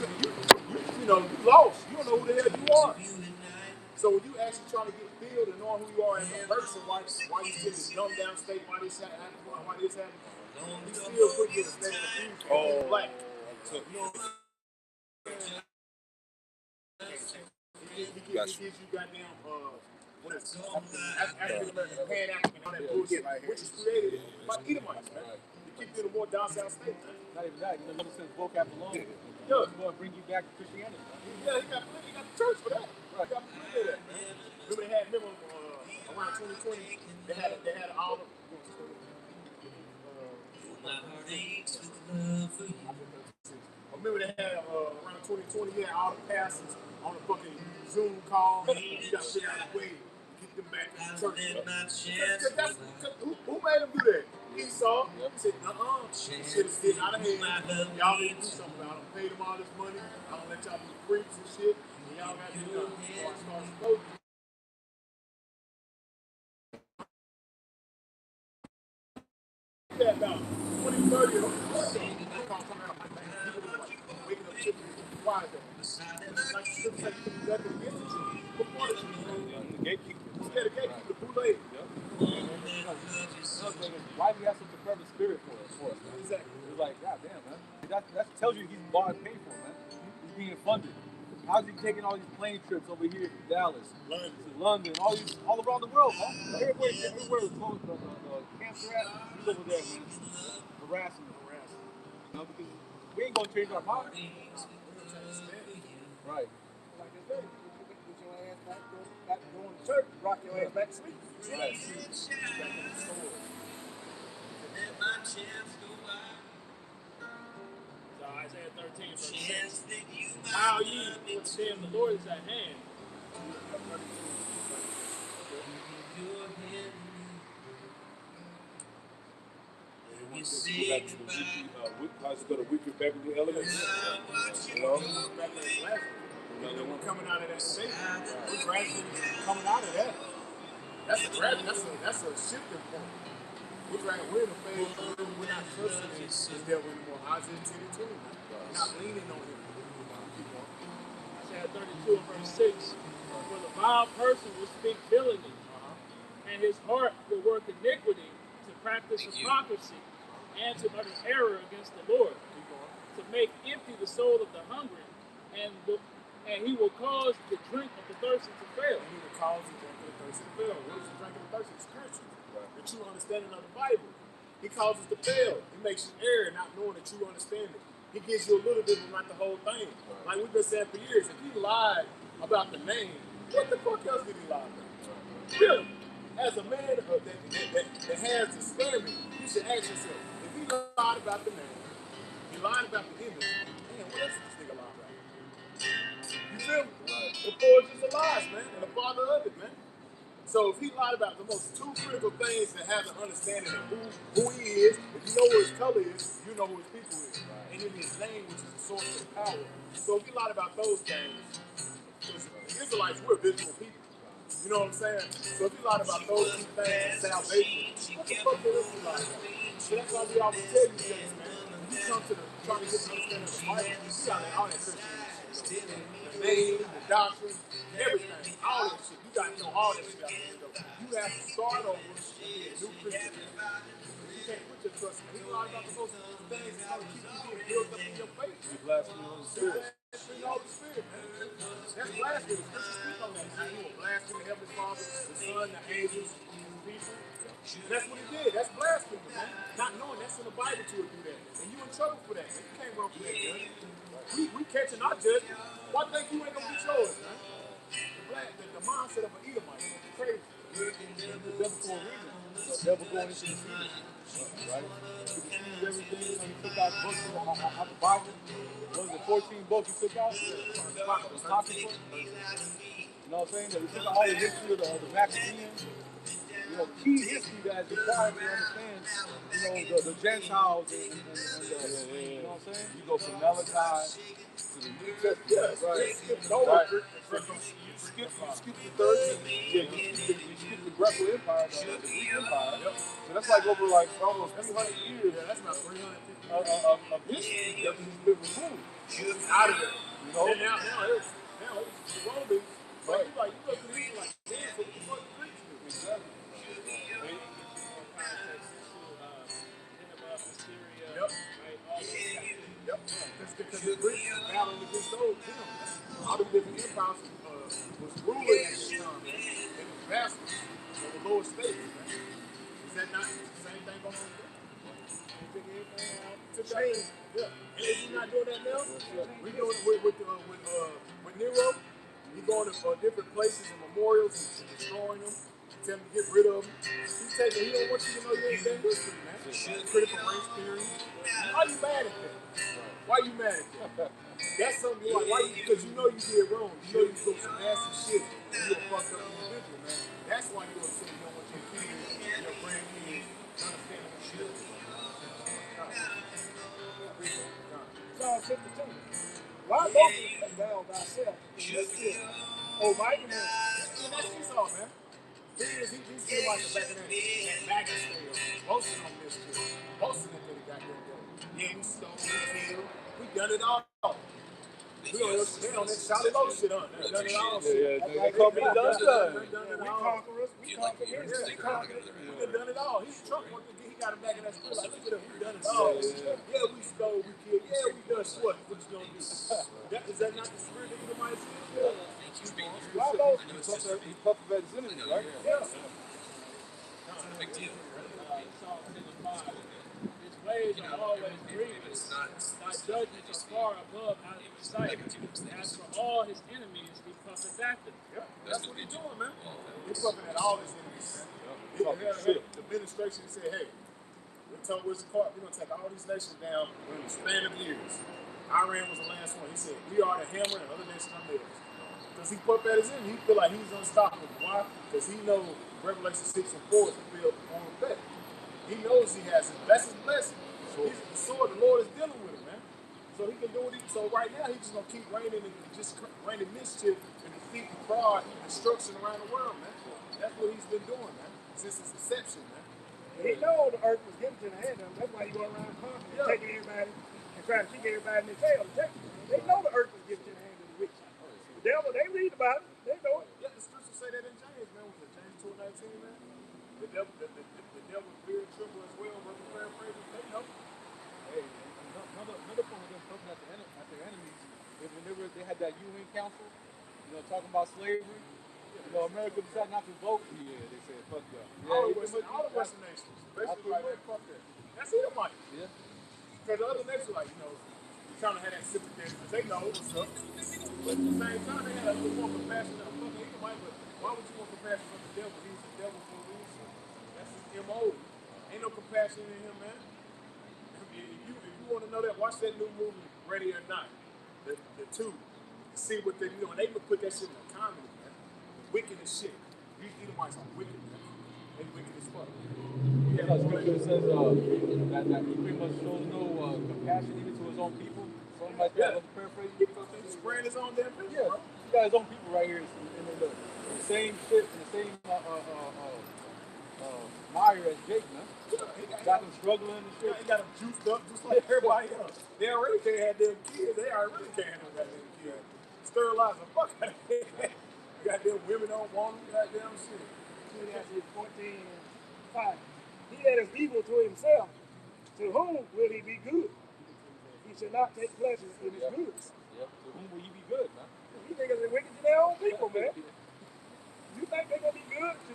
you know, you lost. You don't know who the hell you are. So when you actually try to get filled and know who you are as a person, why you still this dumbed down state, why this happening, you still put you in a state of confusion. Black. So, you know, he gives you goddamn what is it? African American, Pan African, all that bullshit, which is created by Edomites, man. You keep you in a more docile state, man. Not even that, you know, since vocab alone, it's going to bring you back to Christianity. Yeah, he got the church for that. Right. He got plenty of that, man. Remember around 2020, they had all of remember they had around 2020, they had all the pastors on the fucking Zoom call. You got to figure out a way to get them back in the church. Who made them do that? Esau said, this shit is getting out of hand. Y'all need to do something about it. Pay them all this money. I don't let y'all be freaks and shit. And y'all got to do it. That about 20, 30 of them. Waking up chicken. Why is that? Like you should say, you can do that against the truth. Before the truth. The gatekeeper. Yeah, the gatekeeper, the bootleg. Why do we have such a fervent spirit for us? Exactly. It's like, God damn, man. That tells you he's bought and paid for, man. He's being funded. How's he taking all these plane trips over here to Dallas, London, all around the world, man? Everywhere the cancer at, he's over there, man. Harassing. You know, because we ain't gonna change our mind. Right. Like I said, get your ass back going to church, rock your ass back to sleep. Right. So Isaiah 13, verse 6. How ye understand the Lord is at hand. How's it go to weaker Beverly Elements? You know? We're coming out of that state. We're gradually coming out of that. That's a shifting point. We're in a phase where we're not trusting this devil anymore. Isaiah 10:20. We're not leaning on him. Isaiah 32 and verse 6. For the vile person will speak villainy, and his heart will work iniquity to practice hypocrisy and to utter error against the Lord, to make empty the soul of the hungry, and he will cause the drink of the thirsty to fail. And he will cause the drink of the thirsty to fail. What is the drink of the thirsty? Scripture. The true understanding of the Bible. He causes to fail. He makes you err, not knowing the true understanding. He gives you a little bit, but not the whole thing. Like we've been saying for years, if he lied about the name, what the fuck else did he lie about? Really? As a man that has the spirit, you should ask yourself, if he lied about the name, he lied about the image, man, what else did this nigga lie about? You feel me? The forge is the lies, man, and the father of it, man. So if he lied about the most two critical things to have an understanding of who he is, if you know who his color is, you know who his people is. And in his name, which is the source of power. So if he lied about those things, the Israelites, we're visual people. You know what I'm saying? So if you lied about those two things, salvation, what the fuck else you lie about? So that's why we always tell you things, man. When you come to trying to get the understanding of the Bible, you got all that Christian shit. The name, the doctrine, everything, all that shit. You got to know all that shit out there. You have to start over and be a new Christian. You can't put your trust in him. He lied about the most things that's going to keep you getting built up in your faith. You blaspheme on the Spirit. Blaspheme on the Spirit, man. That's blasphemy. Scripture speak on that. How he will blaspheme the Heavenly Father, the Son, the angels, his people. That's what he did. That's blasphemy, man. Not knowing that's in the Bible to do that. And you in trouble for that, man. You can't run from that, man. We catching our judgment. Why think you ain't gonna get yours, man? The mindset of an Edomite is crazy. The devil for a reason. The devil going into the season. Right? He deceived everything. You know, he took out books out the Bible. What was it, 14 books he took out? You know what I'm saying? He took out all the history of the Maccabees. You know, key history that is required to understand, you know, the Gentiles and you know what I'm saying? You go from Malachi to the New Testament, right? You skip the third, you skip the Greco Empire, the Greek Empire. So that's like over like almost 300 years. Yeah, that's about 350 of history that has been removed. out of there. You know? And now it's the Romans. But you look at these like, damn, so what the fuck the Greeks do? Exactly. Yep. Yep. Because the Greeks was battling against those them. All the different empires was ruling at this time, man. And the vassals of the lower states, man. Is that not the same thing going on there? To change. Yeah. And is he not doing that now? We doing it with Nero. He going to different places and memorials and destroying them. Tell him to get rid of them. He don't want you to know your damn history, man. Critical race theory. Why you mad at that? Why you mad at that? That's something like, why you, because you know you did wrong. You know you doing some nasty shit. You're a fucked up individual, man. That's why you don't say you don't want your kids, your grandkids, understand what shit. Psalm 52. Why both of thou thyself in this pit? Oh, mighty man. And that's Esau, man. He's still like the back of that maggot scale. Boasting on this shit. Boasting into the goddamn day. Yeah, we stole, we killed, we done it all. We on that solid low shit on. They done it all shit. They call me the done. We conquerors. We conquered him. We done it all. He's Trump. He got him back in that school. Like, look at him. We done it all. Yeah, we stole, we killed. Yeah, we done what? What you gonna do? Is that not the spirit that you might see? Why both? He puffed at his enemy, right? Yeah. Big deal. His ways are always grievous. Thy judgments are far above out of his sight. As for all his enemies, he puffeth at them. Yeah, that's what he's doing, man. He's puffing at all his enemies, man. The administration said, hey, we told Wizard Clark, we're going to take all these nations down in the span of years. Iran was the last one. He said, we are the hammer and other nations are nails. Because he puffed at his enemy, he feel like he's unstoppable. Why? Because he knows Revelation 6 and 4 is fulfilled on effect. He knows he has it. That's his blessing. He's the sword. The Lord is dealing with him, man. So he can do what he. So right now he's just gonna keep raining and just raining mischief and defeat and fraud and destruction around the world, man. That's what he's been doing, man. Since his inception, man. He know the earth was given to the hand of him. That's why he go around conquering, taking everybody and trying to kick everybody in their tail. They know the earth was given to the hand of the wicked. The devil, they read about it. They know it. Yeah, the scriptures say that in James, man. Was it James 2:19, man? The devil fear and tremble as well. Working paraphrasing, they know. Hey, another point of them puffing at their enemies is whenever they had that UN Council, talking about slavery. America decided not to vote. Yeah, they said fuck y'all. All the Western nations. Basically, like, man, fuck that. That's Edomite. Yeah. Because the other nations, like, you kind of had that sympathy because they know what's up. But at the same time, they had a little more compassion than a fucking Edomite. But why would you want compassion from the devil? He's the devil for a reason. That's his MO. Ain't no compassion in him, man. If you want to know that, watch that new movie, Ready or Not. The two. See what they do. And they would put that shit in a comedy, man. Wicked as shit. These Edomites are wicked, man. They wicked as fuck. Yeah, scripture says that he pretty much shows no compassion even to his own people. Something like that. Let's paraphrase. He's spraying his own damn people, bro. He got his own people right here in the same shit, in the same mire as Jake, man. Got him struggling and shit. He got them juiced up just like everybody else. They already can't have them kids. They already can't have them kids. Sterilize the fuck out of them. Goddamn women don't want them. Goddamn shit. Ecclesiastes 14:5. He that is evil to himself, to whom will he be good? He shall not take pleasure in his goods. Yep. To whom will he be good, man? You think it's wicked to their own people, man. You think they're going to be good to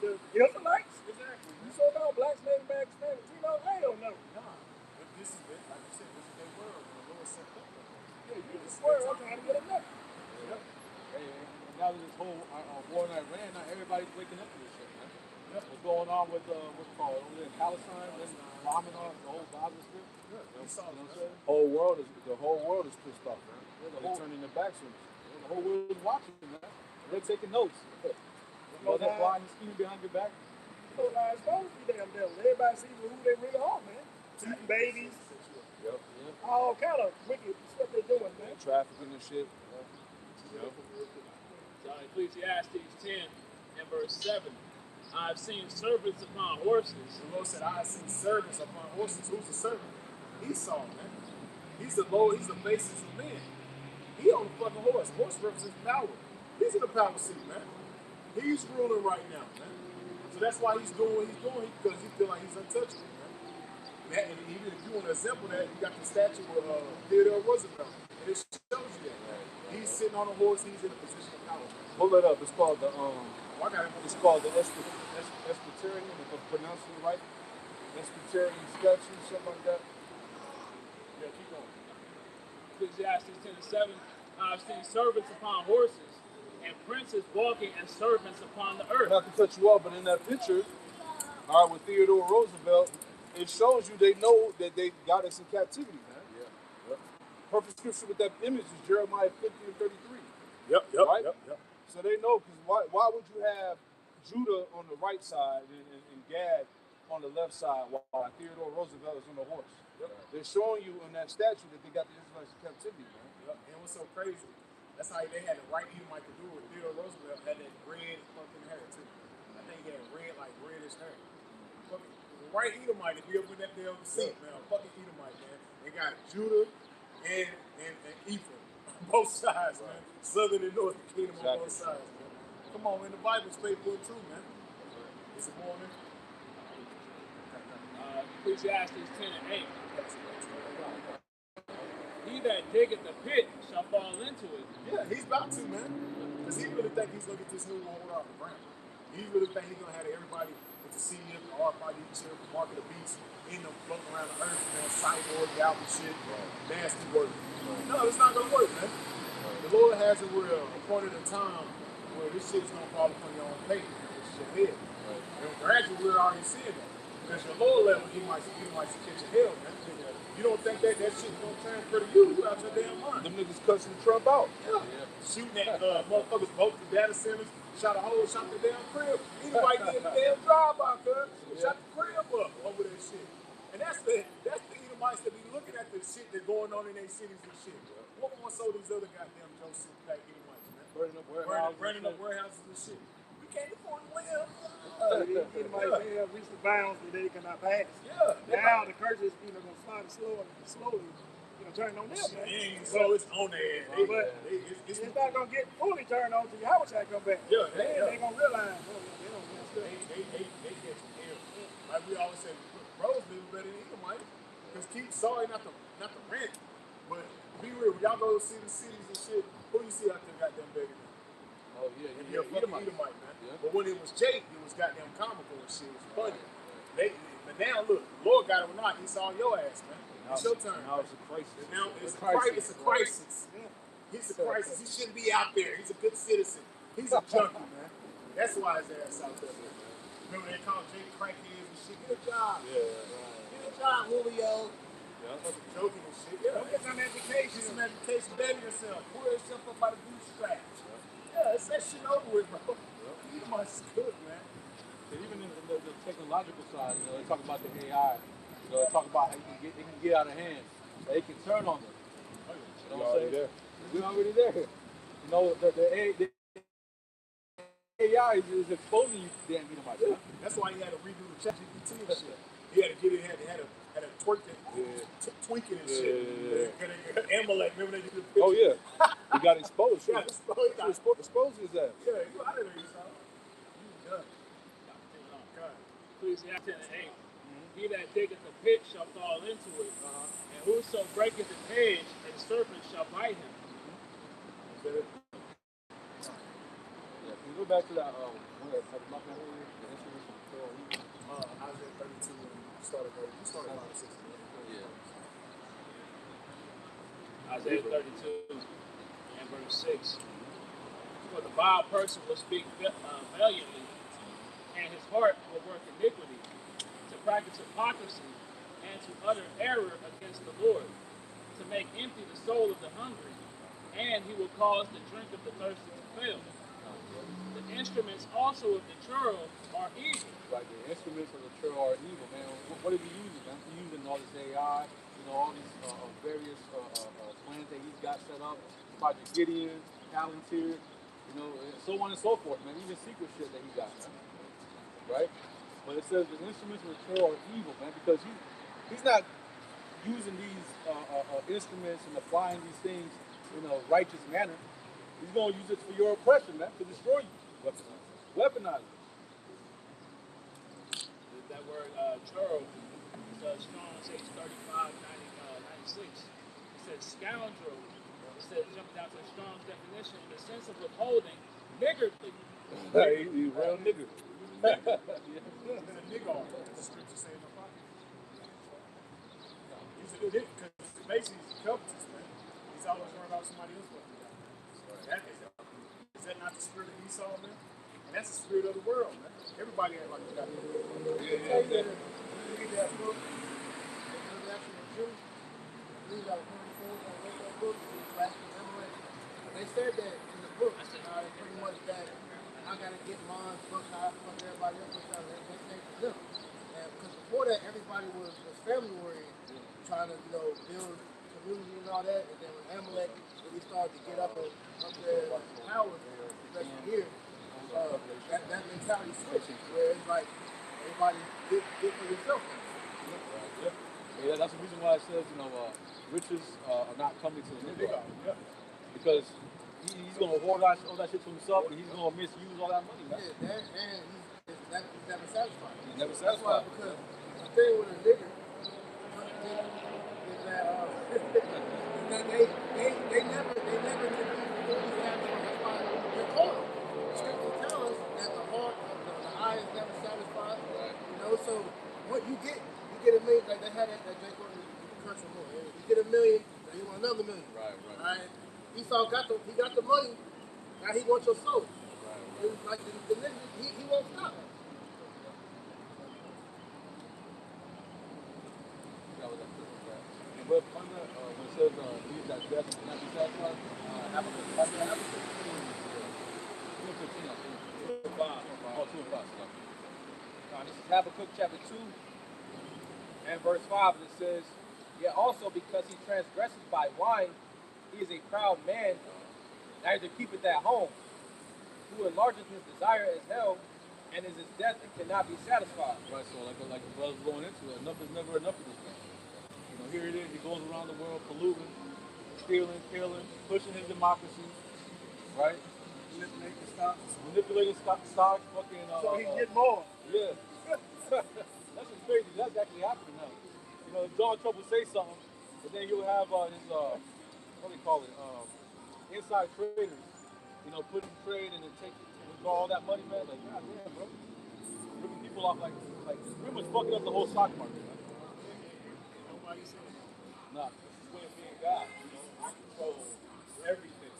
the Israelites? Exactly. You so-called blacks, Native Americans, Latino? Hell no. Nah. But this is it. Like I said, this is their world. And the Lord set up. Yeah, you in this world trying to get a nut. Yep. Hey, and now this whole war in Iran, not everybody's waking up to this shit, man. Yep. What's going on with what's called over there in Palestine, and bombing on the whole Gaza Strip? Yeah. The whole world is pissed off, man. They're turning their backs on us. The whole world is watching, man. They're taking notes. They're flying and scheming behind your back. So now it's supposed to be damn devil. Everybody sees who they really are, man. Eating babies. Yep. All kind of wicked stuff they're doing, man. Trafficking and shit. Yep. So Ecclesiastes 10 and verse 7. I've seen servants upon horses. The Lord said, I have seen servants upon horses. Who's the servant? Esau, man. He's the Lord. He's the basis of men. He on the fucking horse. Horse represents power. He's in the power seat, man. He's ruling right now, man. So that's why he's doing what he's doing, because he feel like he's untouchable, man. And even if you want to example that, you got the statue of Theodore Roosevelt, and it shows you that. He's sitting on a horse. He's in a position of power. Pull it up. It's called the It's called the Presbyterian, if I'm pronouncing it right. Presbyterian statue, something like that. Yeah, keep going. Ecclesiastes 10:7. I've seen servants upon horses and princes walking as servants upon the earth. Not to cut you off, but in that picture, all right, with Theodore Roosevelt, it shows you they know that they got us in captivity, man. Yeah. Yep. Perfect scripture with that image is Jeremiah 50:33. Yep. Right? Yep. So they know, because why would you have Judah on the right side and Gad on the left side while Theodore Roosevelt is on the horse? Yep. They're showing you in that statue that they got the Israelites in captivity, man. Yep. And what's so crazy, that's how they had the right Edomite to do it. Theodore Roosevelt had that red fucking hair too. I think he had reddish hair. Fucking the right Edomite to be up in that damn seat, man. Fucking Edomite, man. They got Judah and Ephraim on both sides, man. Southern and Northern Kingdom on both sides, man. Come on, man. The Bible's faithful and true, man. Is it more, man? Ecclesiastes 10:8. He that diggeth the pit shall fall into it. Yeah, he's about to, man. Because he really think he's going to get this new world off the ground. He really think he's going to have everybody with the CD, the RFID chip, the mark of the beast, in them floating around the earth, man, cyborg, album shit, nasty work. No, it's not going to work, man. The Lord has it where appointed a time where this shit is going to fall upon your own pay, which is your head. And gradually, we're already seeing that. Because your lower level, he might catch your hell, man. You don't think that shit's gonna transfer to you? You out your damn mind. Them niggas cussing Trump out. Yeah. Shooting at motherfuckers, both the data centers, shot a hole, shot the damn crib. Anybody get the damn drive-by, cuz. Shot the crib up over that shit. And that's the Edomites that be looking at the shit that's going on in their cities and shit. What more so these other goddamn Joseph Black Edomites, man? Burning up warehouses and shit. We can't afford to live. Edomites have reached the bounds that they cannot pass. Yeah. Now the curses, going to start slowly, turn on them. So it's on their ass. But it's not going to get fully turned on till Yahushua come back. Yeah. They're going to realize, they get some hell. Like we always say, Rose was better than Edomite. Because keep sorry not the rent. But be real, when y'all go see the cities and shit, who you see out there goddamn begging them? Oh, yeah. You're a fucking Edomite, man. Yeah. But when it was Jake, it was goddamn comical and shit. It was funny. But now, look, the Lord got it or not, he's on your ass, man. It's your turn. Now it's a crisis. Now it's a crisis. He's a crisis. He shouldn't be out there. He's a good citizen. He's a junkie, man. That's why his ass out there, man. Remember they called Jake crackheads and shit. Get a job. Yeah, right. Get a job, Julio. Yeah. Fucking joking and shit. Yeah. Get some education. Get some education. Better yourself. Pull yourself up by the bootstraps. Yeah, it's that shit over with, bro. You must good, man. And even in the technological side, they talk about the AI. They talk about how it can get out of hand. They can turn on them. You know what I'm saying? There. We're already there. The AI is exposing you to damn Edomites. Yeah. That's why he had to redo the ChatGPT and shit. He had to get it, had to twerk it, tweak it and shit. Amalek, remember they did the picture? Oh, yeah. He got exposed. He got exposed. Exposed his ass. Yeah, you out of there, you saw. You done. Ecclesiastes 10:8. He that diggeth the pit shall fall into it, and whoso breaketh the hedge, a serpent shall bite him. Yeah, can you go back to that, the instruments of Isaiah 32, you started about 6. Yeah. Isaiah 32 and verse 6. For the vile person will speak valiantly, and his heart will work iniquity, to practice hypocrisy, and to utter error against the Lord, to make empty the soul of the hungry, and he will cause the drink of the thirsty to fail. The instruments also of the churl are evil. Like the instruments of the churl are evil, man. What are we using, man? We're using all this AI, all these various plans that he's got set up. Project Gideon, Palantir, so on and so forth, man. Even secret shit that he got, man. Right? But it says the instruments of the churl are evil, man, because he's not using these instruments and applying these things in a righteous manner, he's going to use it for your oppression, man, to destroy you. Weaponize it. That word churl is strong, says 35, 96. It says scoundrel. It says, jump down to the strong definition in the sense of withholding, niggardly. He's real nigger. He's a nigga. The scripture saying the prophet. He's a nigga because basically he's covetous, man. He's always worried about somebody else what they got. Is that not the spirit of Esau, man? And that's the spirit of the world, man. Everybody acts like they got it. Read that book, the Introduction to Truth. Read that book, they said that in the book, pretty much that I gotta get mine, fuck how I fuck everybody else, they say for them. And because before that, everybody was family oriented, trying to, build community and all that. And then when Amalek really started to get up there in power, especially here, that mentality switching, where it's like everybody get for yourself. Yeah, that's the reason why it says, riches are not coming to the nigga. Yeah. Because he's going to hoard all that shit to himself, and he's going to misuse all that money, man. Yeah, and he's never satisfied. He's never That's why, satisfied. because the thing with a nigga is that they never can be fully satisfied. That's why they're called. Scripture tells us that the heart, the eye is never satisfied. So what you get $1 million. Like they had that J. Cole commercial more. You get $1 million, now you want another $1 million. Right. Esau got the money. Now he wants your soul. Right. Like the nigga, he won't stop. But when it says leave that death cannot be satisfied, Habakkuk 2 and 15, I think. 2 and 5. Oh, 2 and 5. This is Habakkuk chapter 2 and verse 5. And it says, yet also because he transgresses by wine, he is a proud man, neither keepeth at home, who enlargeth his desire as hell, and is his death and cannot be satisfied. Right, so like the brother's going into it, enough is never enough for this man. Here it is, he goes around the world polluting, stealing, killing, pushing his democracy, right? Manipulating stocks, fucking. So he get more. Yeah. That's just crazy. That's actually happening now. John Trump will say something, but then he'll have his, what do you call it, inside traders, put in trade and then withdraw all that money, man. Like, god damn, bro. Ripping people off like pretty much fucking up the whole stock market, man. Nah, this is way of being God. I control everything.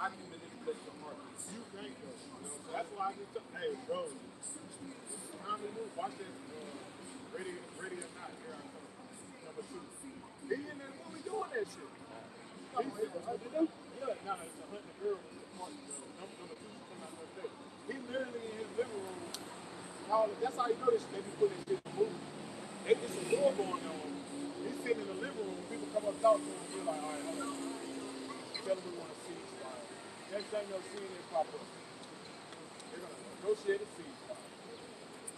I can manipulate the market. You think so. That's why I just hey, bro. How many movies? Watch that Ready or Not. Here I come. Number 2. He in that movie doing that shit. Yeah, no, it's a hunting girl. Number 2 come out that day. He literally in his living room. That's how you know this. They be putting this shit in the movie. They get some war going on. He's sitting in the living room. People come up talk to him. We're like, all right, hold on. Tell them we want to ceasefire. Next time you'll see it pop up. They're gonna negotiate a ceasefire.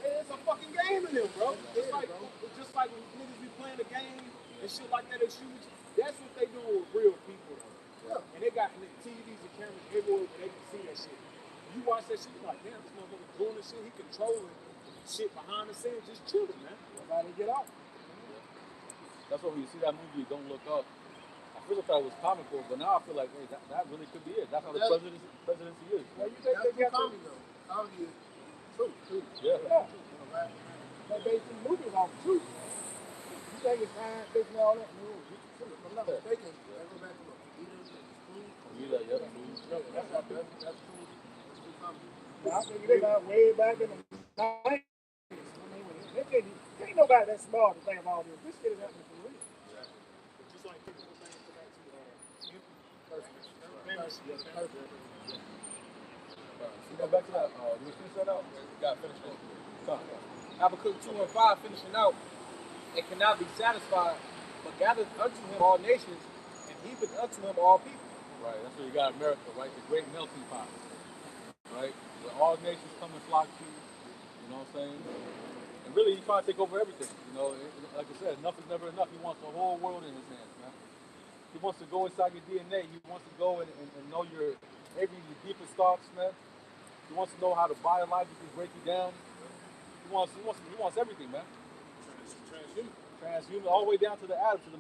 Hey, it's a fucking game in them, bro. It's just like when niggas be playing a game and shit like that. They shoot. That's what they doing with real people. Yeah. And they got TVs and cameras everywhere where they can see that shit. You watch that shit, you're like, damn, this motherfucker doing this shit. He controlling shit behind the scenes, just chilling, man. That's how they get out. That's why when you see that movie, Don't Look Up. At first I thought it was comical, but now I feel like, hey, that really could be it. That's how the presidency is. Well, you think they got comedy though? Comedy is truth. Yeah. They base these movies on truth. You think it's science fiction and all that? No, it's truth. If I'm not mistaken, they go back to the Peter Spoon. Yeah. That's true. I think they got way back in the 90s. Ain't nobody that smart to think of all this. This shit is happening for real. Just like people think to that So go back to that. Did we finish that out? We got to finish it. Habakkuk 2 and 5 finishing out. And cannot be satisfied, but gathereth unto him all nations, and heapeth unto him all people. Right, that's where you got America, right? The great melting pot. Right? Where all nations come and flock to you. You know what I'm saying? And really, he's trying to take over everything. You know, like I said, enough is never enough. He wants the whole world in his hands, man. He wants to go inside your DNA. He wants to go and know your your deepest thoughts, man. He wants to know how to biologically break you down. He wants everything, man. Transhuman, all the way down to the atom, to the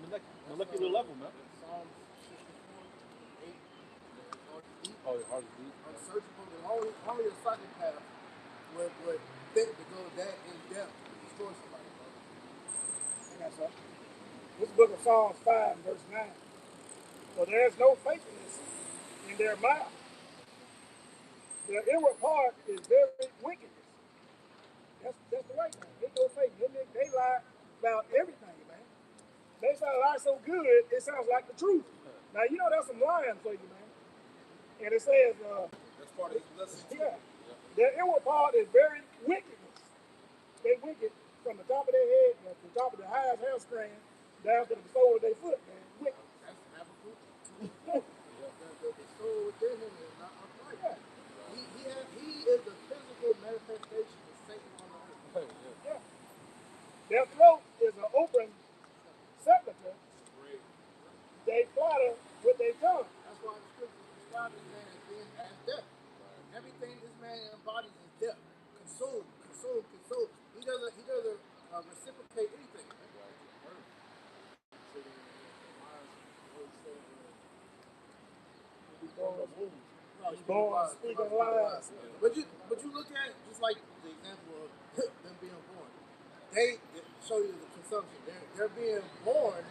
molecular level, man. Psalm 64, 8. Oh, your heart is deep. Unsearchable, and only a psychopath would think to go that in depth to destroy somebody. And that's up. This book of Psalms 5, verse 9. For there is no faithfulness in their mouth. Their inward part is very wickedness. That's the right thing. There's no faith. They lie about everything, man. They try to lie so good, it sounds like the truth. Now, you know that's some lying for you, man. And it says, That's part of his blessing. yeah, their inward part is very wickedness. They wicked from the top of their head, to the top of the highest hair strand, down to the sole of their foot, man. Wicked. That's Habakkuk 2. The soul within him is not upright. Yeah. He is the physical manifestation of Satan on the earth. Yeah. Their throat is an open sepulchre. They flatter with their tongue. That's why the scriptures describe this man as being as death. Everything this man embodies is death. Consume. He doesn't reciprocate anything. Born speaking lies. But you look at it just like the example of them being born. They show you the consumption. They're being born,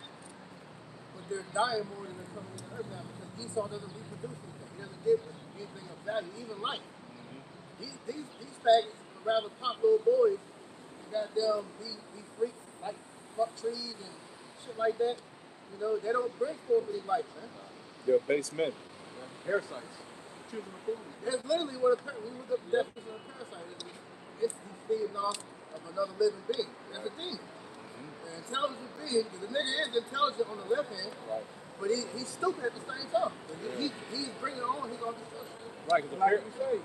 but they're dying more than they're coming into earth now because Esau doesn't reproduce anything. He doesn't give anything of value, even life. These faggots would rather pop little boys and goddamn be freaks like fuck trees and shit like that. You know, they don't bring forth any life, man. They're base men. Parasites. Choosing the food. That's literally what we look up the definition of a parasite is. It's the feeding off of another living being. That's a demon. An intelligent being, because the nigga is intelligent on the left hand, but he's stupid at the same time. He's bringing on his own destruction. Right, Like you say,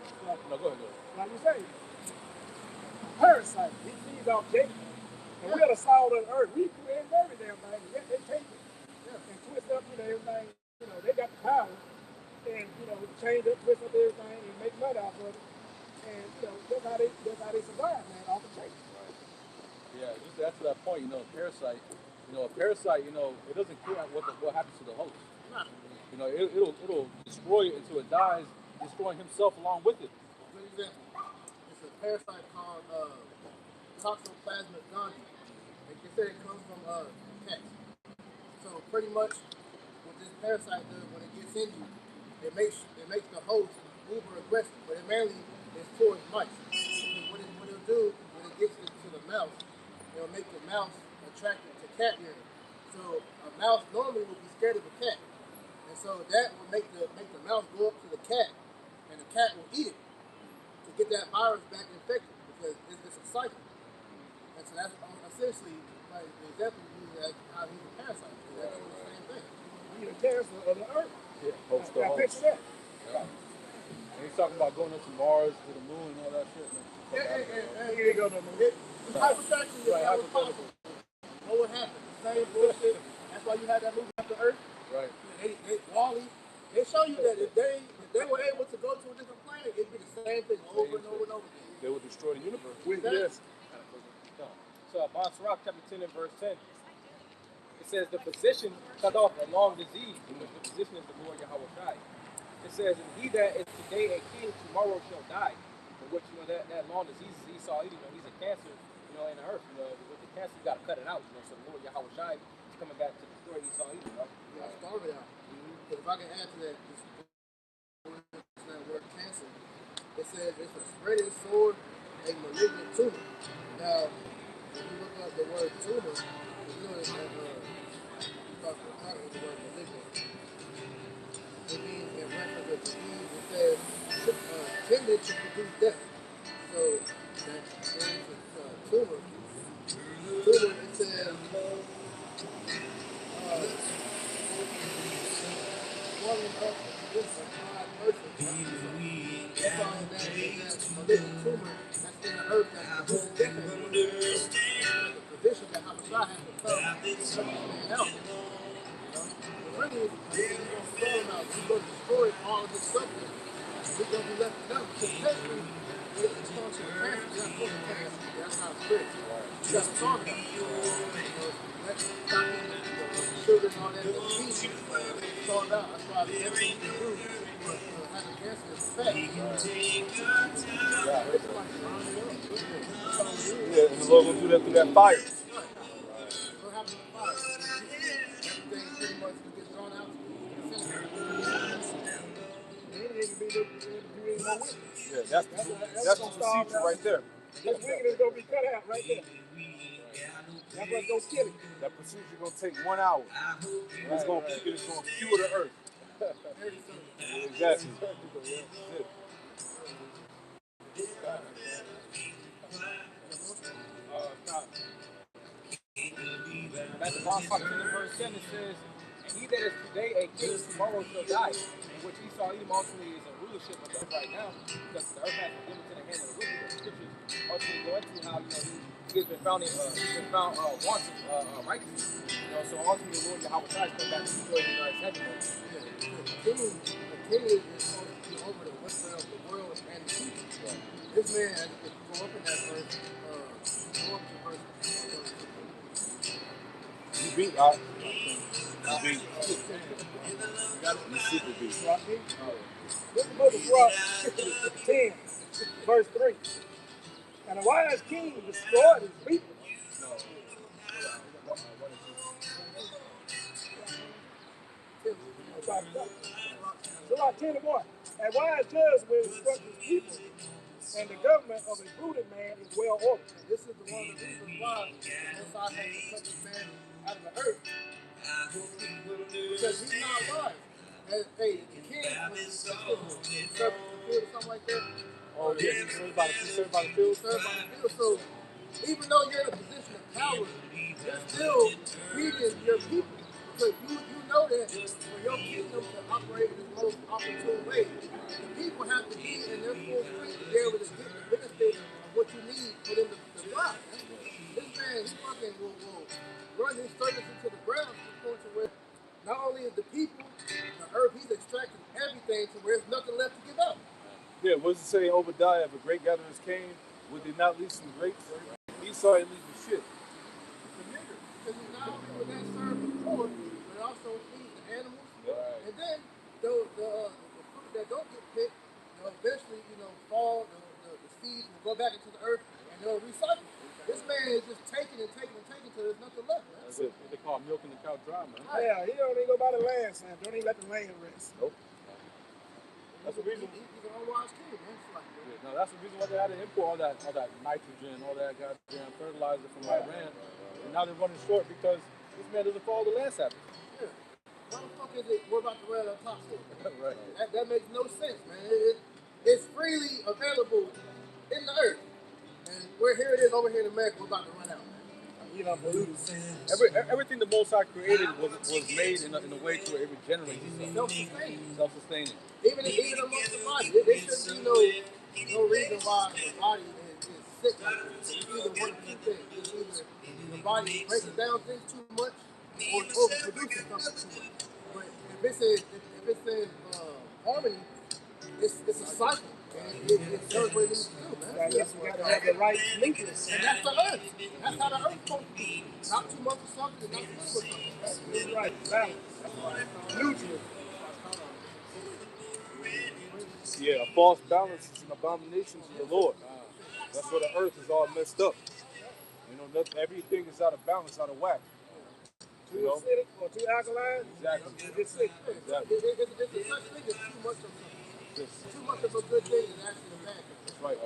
no, go ahead. like you say, parasite. He feeds off Jacob. And we're the salt of the earth. We create every damn thing, and yet they take it and twist up everything. You know, they got the power. And change up, twist up everything, and make money off of it. And that's how they survive, man, off the chase. Right. Yeah, just to add to that point, a parasite, it doesn't care what happens to the host. It'll destroy it until it dies, destroying himself along with it. For example, it's a parasite called Toxoplasma gondii. They say it comes from cats. So pretty much, what this parasite does when it gets in you, it makes the host uber aggressive, but it mainly is towards mice. Because what it'll do when it gets into the mouse, it'll make the mouse attracted to cat urine. So a mouse normally would be scared of a cat, and so that will make the mouse go up to the cat, and the cat will eat it to get that virus back infected because it's a cycle. And so that's essentially like the example you use as how he's a parasite. That's the same thing. He's a cancer of the earth. Yeah, host to Now, host. picture that. Yeah. And he's talking about going up to Mars, to the moon, and all that shit. He didn't go no more. Hypothetically, if that was possible, what would happen? The same bullshit. That's why you had that movie After Earth. Right. Wall-E. They show you that if they were able to go to a different planet, it'd be the same thing over and over and over again. They would destroy the universe. With this. So Sirach chapter 10 and verse 10. It says the physician cut off a long disease, because the physician is the Lord Yahweh Shai. It says, and he that is today a king, tomorrow shall die. But what that long disease is Esau, he's a cancer, in the earth. With the cancer, you gotta cut it out. So the Lord Yahweh Shai is coming back to destroy Esau, Yeah, starve it out. But if I can add to that, that word cancer, it says it's a spreading sword, a malignant tumor. Now, if you look up the word tumor, it's doing the word malignant. It means in reference to disease, it says tended to produce death. So that's a tumor. Tumor, it says swelling up this is a flawed person. He saw that there's a living tumor that's in the earth that's producing death everywhere. So the position that Hamashiach has to come and take this man out. But really, he's going to throw him out. He's going to destroy all of his substance. And he's going to be left with nothing. Because technically, when it comes to the cancer, you're not supposed to take that. That's not a spirit. You got to talk about it. Stop eating sugar and all that little meat. It's all about. That's why everything you do for having cancer is a fact. Yeah, and the Lord gonna do that through that fire. What happened to the fire? Everything pretty much gets thrown out. Yeah, that's the procedure right there. This wicked is going to be cut out right there. That's what's going to kill him. That procedure gonna take 1 hour. And it's gonna cure the earth. Exactly. That's the Psalm 10 verse 7 says, and he that is today a king tomorrow shall die. And which Esau Edom ultimately is in rulership of the earth right now, because the earth has been given to the hand of the wicked. The scriptures ultimately go into how he has been found wanting righteous. So ultimately the Lord Yahweh tries to come back and destroy the United States. The king is supposed to be over the welfare of the world and the people. This man, if you go up in that verse, go up to verse. You beat You beat. You super beat. This book is Rock 10, verse 3. And a wise king destroyed his people. Surah 10 and 1. A wise judge will instruct his people, and the government of a prudent man is well ordered. This is the one of the reasons why Messiah had to cut this man out of the earth. Because he's not wise. And, hey, the king was servant to the field or something like that. Oh yeah, you served by the field. Served by the field. So even though you're in a position of power, you're still feeding your people. Because you know that for your kingdom to operate in the most opportune way, the people have to be in their full strength to be able to get the benefit of what you need for them to thrive. This man, he fucking will run his service into the ground to the point to where not only is the people, the earth, he's extracting everything to where there's nothing left to give up. Yeah, what does it say in Obadiah? If a great gatherers came, would they not leave some grapes? Esau ain't leaving shit. Because he's not only would that serve the poor, but it also feeds the animals. Right. And then the fruit that don't get picked, they'll eventually, fall. The seeds will go back into the earth and they'll recycle. This man is just taking and taking and taking until there's nothing left, man. That's it. What they call milking the cow dry, man. Yeah, he don't even go by the land, son. Don't even let the land rest. Nope. That's the reason. He's an unwise king, man. No, that's the reason why they had to import all that nitrogen, all that goddamn fertilizer from Iran. And now they're running short because this man doesn't follow the land samples. Yeah. Why the fuck is it we're about to run out of top school? Right. That makes no sense, man. It's freely available in the earth. And here it is over here in America, we're about to run out, man. Everything the Most High created was made in a way to where it regenerates itself. Self-sustaining. Even amongst the body, there shouldn't be no reason why the body is sick like this. It's either one of two things. It's either the body breaking down things too much or overproducing something too much. But if it's in harmony, it's a cycle. And it does what it needs to do, man. That's why you gotta have the right nutrients. And that's the earth. That's how the earth's supposed to be. Not too much of something and not too little of something. That's right, balance. Nutrients. Yeah, a false balance is an abomination to the Lord. That's where the earth is all messed up. Everything is out of balance, out of whack. Too acidic or too alkaline? Exactly. It's sick. Exactly. It's a such thing as too much of something. Too much of a good thing is actually a bad thing. That's right.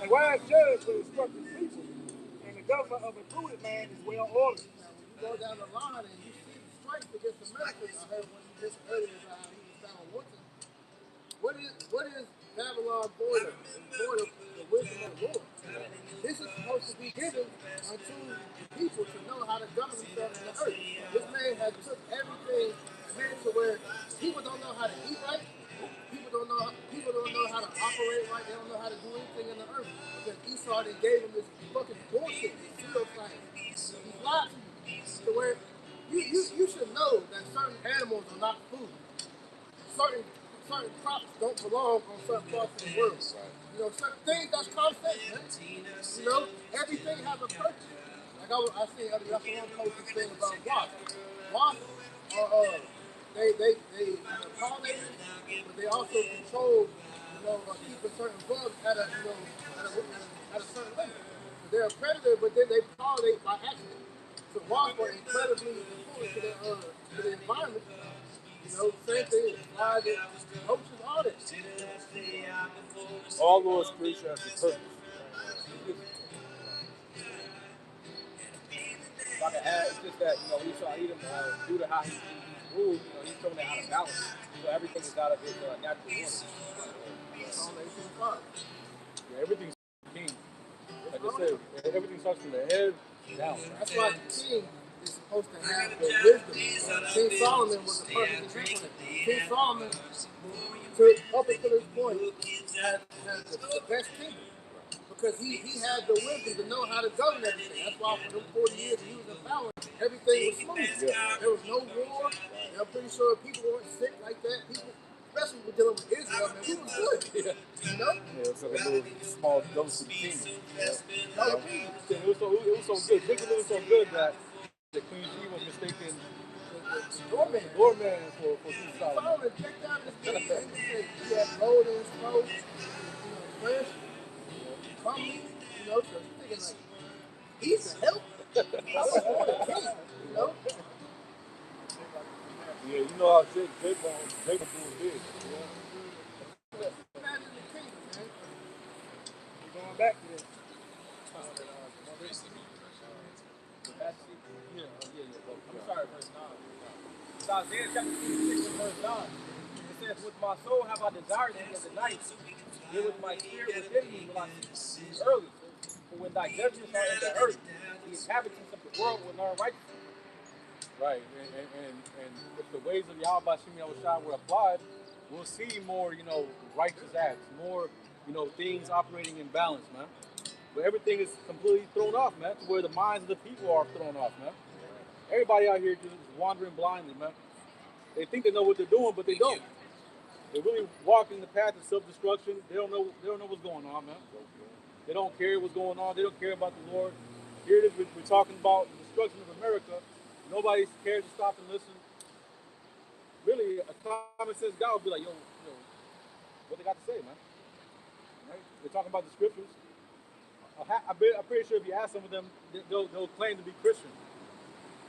A wise judge will instruct his people, and the government of a prudent man is well ordered. Now, when you go down the line and you see the strikes against America, I heard one you just earlier about how he was found wanting. What is Babylon void of? Void of the wisdom of the Lord. This is supposed to be given unto the people to know how to govern themselves in the earth. This man has took everything made to where Walmart and gave him this fucking bullshit, this pseudoscience. He lied to you. To where you should know that certain animals are not food. Certain crops don't belong on certain parts of the world. You know, certain things that's common sense, man. You know, everything has a purpose. Like I seen that's the one posting thing about wasps. Wasps are they pollinators, but they also control, keeping certain bugs at a certain limit. So they're a predator, but then they pollinate by accident. So wasps are incredibly important to the environment. You know, same thing, flies, roaches, all this. All those creatures have a purpose. Like I had, it's just that, we saw Edom due to how he's ruled, he's thrown it out of balance. So everything is out of his natural order. Yeah, everything's king. Like I said, everything starts from the head down. That's why the king is supposed to have the wisdom. King Solomon was the perfect example of that. King Solomon, up until this point, had the best kingdom. Because he had the wisdom to know how to govern everything. That's why for them 40 years he was in power, everything was smooth. Yeah. There was no war. And I'm pretty sure people weren't sick like that. People, especially with dealing with Israel, man, we was good. Yeah. You know? Yeah, it's like a little small dose of the kingdom. Yeah. It was so good. Thinking it was so good that the Queen Bee was mistaken doorman for King Solomon. Solomon checked out this man. He had gold in his throat, fresh. Family, so you're thinking like, he's the help. I was born a king, Yeah, you know how Jacob doing big. Imagine the kingdom, man. We're going back to this. I'm sorry, verse 9. So Isaiah chapter 26 and verse 9. It says, with my soul have I desired thee as a night. Yet with my spirit within me will I seek thee early. For when thy judgments are in the earth, the inhabitants of the world will learn righteousness. Right, and if the ways of Yahweh Shem Yahushua were applied, we'll see more, righteous acts, more, things operating in balance, man. But everything is completely thrown off, man, to where the minds of the people are thrown off, man. Everybody out here just wandering blindly, man. They think they know what they're doing, but they don't. They really walk in the path of self-destruction. They don't know what's going on, man. They don't care what's going on. They don't care about the Lord. Here it is, we're talking about the destruction of America. Nobody cares to stop and listen. Really, a common sense guy would be like, yo, what they got to say, man? Right? They're talking about the scriptures. I'm pretty sure if you ask some of them, they'll claim to be Christian,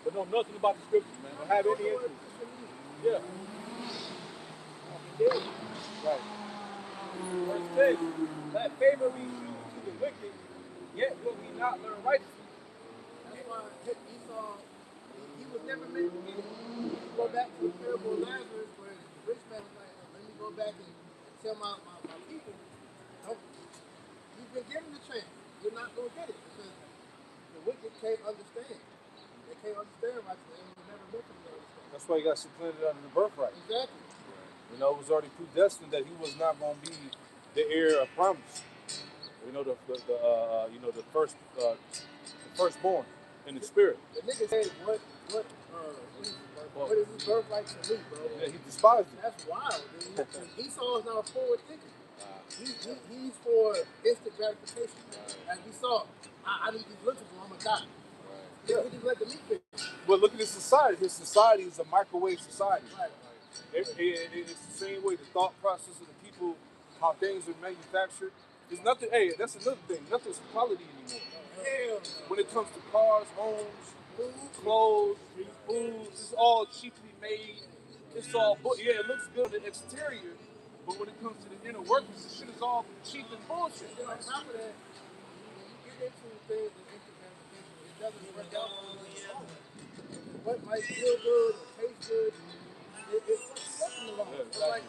but know nothing about the scriptures, man. Don't have any interest. Yeah. Right. Verse 10. Let favor be shewn to the wicked, yet will we not learn righteousness. That's why Esau, he was never meant to be there. Go back to the parable of Lazarus, where the rich man was like, let me go back and tell my people, you've been given the chance. You're not going to get it because the wicked can't understand. They can't understand righteousness. They were never meant to understand. That's why he got supplanted under the birthright. Exactly. It was already predestined that he was not going to be the heir of promise. The firstborn in the spirit. The nigga said, what is his birthright to me, bro? Yeah, he despised it. That's wild, dude. Esau is not forward thinking. He's for instant gratification. As we saw, I need these littles or I'm gonna die. Yeah. He just let the meat fit. But look at his society. His society is a microwave society. Right. It's the same way the thought process of the people, how things are manufactured. There's nothing. Hey, that's another thing. Nothing's quality anymore. Hell, when it comes to cars, homes, clothes, food, it's all cheaply made. It's all, it looks good on the exterior, but when it comes to the inner workings, the shit is all cheap and bullshit. on top of that, when you get into things in instant gratification, it doesn't work out for you. What might feel good or taste good, it's fucking the law. It's like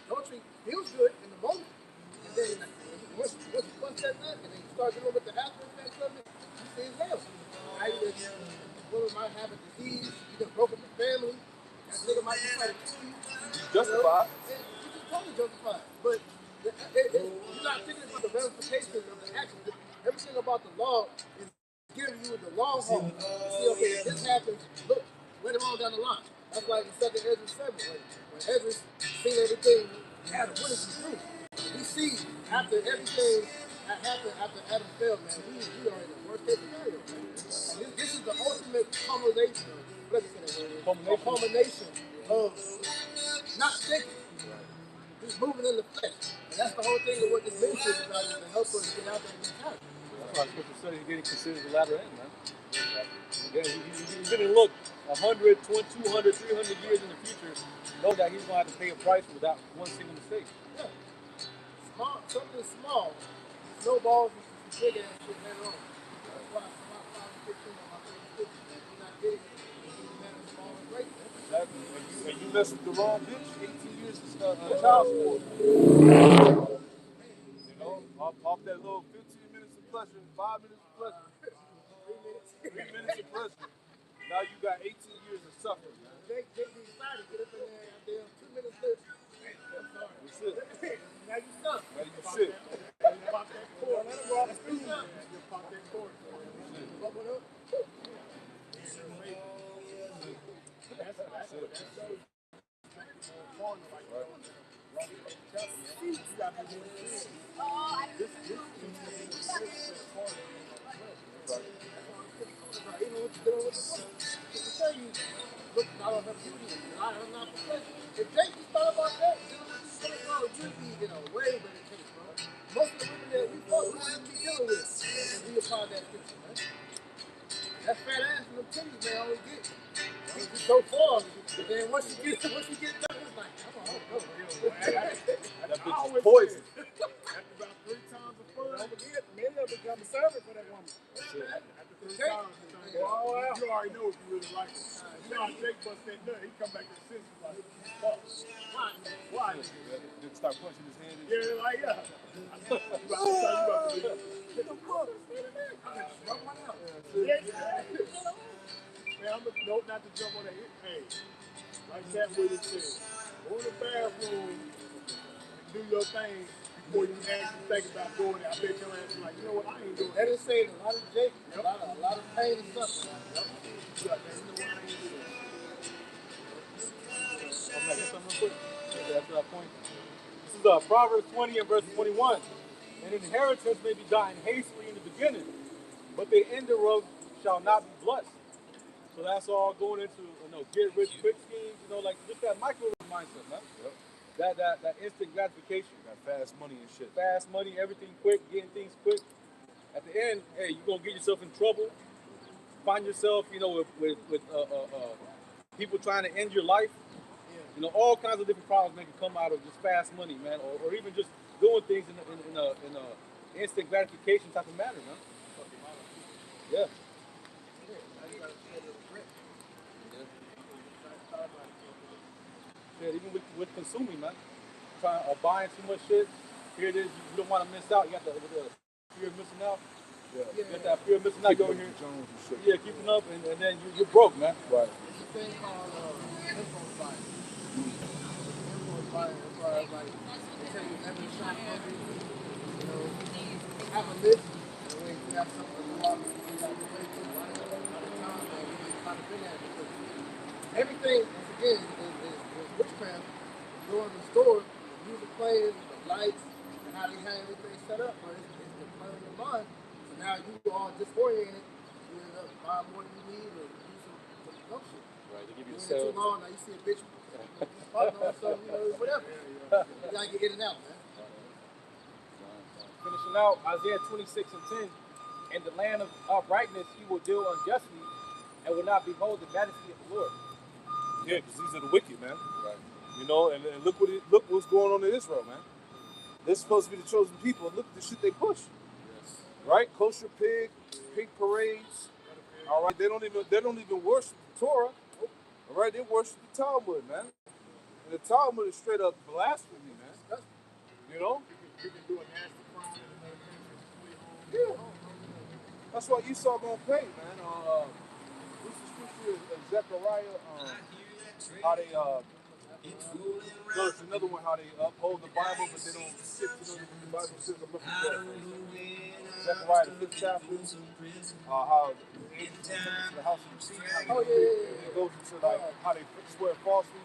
adultery feels good in the moment, and then once that nut, and then you start dealing with the after effects of it, you see it's hell. Now the woman might have a disease, you done broke up the family, that nigga might be trying to kill you. Justified. You just totally justified. But you're not thinking about the ramifications of the action. about the law is giving you the long haul. You see, okay, if this happens, look, later on down the line. That's like in 2nd Ezra 7, when Ezra seen everything Adam, what did you do? We see after everything that happened after Adam fell, man, we are in the worst case scenario, man. And this is the ultimate culmination, culmination of not thinking, just moving in the flesh. And that's the whole thing of what this ministry is about, is to help us get out there and get out. That's why Scripture said he's getting considered the latter end, man. Yeah, he's going to look 100, 200, 300 years in the future, know that he's going to have to pay a price without one single mistake. Yeah. Something small snowballs into some big ass shit later on. That's why my 5 and 15 on my favorite scripture, man. Do not dig it. Man, it's small and great, man. Exactly. And you mess with the wrong bitch, 18 years is child support. You know, off that little 15 minutes of pleasure, 5 minutes of pleasure, 3 minutes of pleasure. Now you got 18 years of suffering, man. Jake be excited, get up in there, goddamn 2 minutes later. That's it. Now you stuck. Now you sit. You pop that cord. Let him go off the speed. You pop that cord. Bubble up. If Jake just thought about that, you'd be in a way better case, bro. Most of the women that we fuck, we wouldn't be dealing with if we applied that scripture, man. That fat ass and them titties, man, all we get. It's so far, but then once you get done, it's like, I don't know. That bitch is poison. After about 3 times of fun, Don't forget, many of them become a servant for that woman. after 3 times, you already know if you really like it. You know how Jake bust that nut, he come back to the senses like, fuck, why? Then start punching his hand. Yeah, like, yeah. You about to do get the fuck. Rub one out. Man, I'm a note not to jump on that. Hey, like that what it said. Go in the bathroom and do your thing before you actually think about doing it. I bet your ass is like, you know what, I ain't doing That that. is saying a lot of Jake, a lot of pain and suffering. You got that. You know what, I ain't doing that. I'm like, something real quick. After that point. This is Proverbs 20 and verse 21. An inheritance may be gotten hastily in the beginning, but the end thereof shall not be blessed. So that's all going into, get rich quick schemes, like just that micro mindset, man. Yep. That instant gratification. That fast money and shit. Fast money, everything quick, getting things quick. At the end, hey, you're gonna get yourself in trouble. Find yourself, with people trying to end your life. All kinds of different problems can come out of just fast money, man, or even just doing things in a instant gratification type of manner, man. Yeah. Yeah, even with consuming, man. Buying too much shit. Here it is. You don't want to miss out. You got the fear of missing out. Yeah. You got that fear of missing out going here. Yeah, keeping up, and then you're broke, man. Right. There's a thing called influence buying. Influence buying. That's why it's like, they tell you every shot hungry, have a list, and when you got something to go out, you got to play too. A lot of times, man, we just try to figure out because everything, once again, is witchcraft. You go in the store, the music playing, the lights, and how they have everything set up, but it's the play on your mind. So now you are disoriented. You end up buying more than you need, or do some dumb shit. Right, they give you a Too sale. long, now you see a bitch, partner or something, whatever. You gotta get in and out, man. Finishing out Isaiah 26 and 10. In the land of uprightness he will deal unjustly and will not behold the majesty of the Lord. Yeah, because these are the wicked, man. Right. And look what's going on in Israel, man. They're supposed to be the chosen people. Look at the shit they push. Yes. Right? Kosher pig parades. All right. They don't even worship the Torah. All right. They worship the Talmud, man. And the Talmud is straight up blasphemy, man. You know? You can do a nasty crime in another country. Yeah. That's what Esau gonna pay, man. What's the scripture of Zechariah? How they no, it's another one. How they uphold the Bible, but they don't stick to what the Bible says. I'm looking for. Zechariah the 5th chapter, how the angels come into the house of the king, how it goes into like how they swear falsely,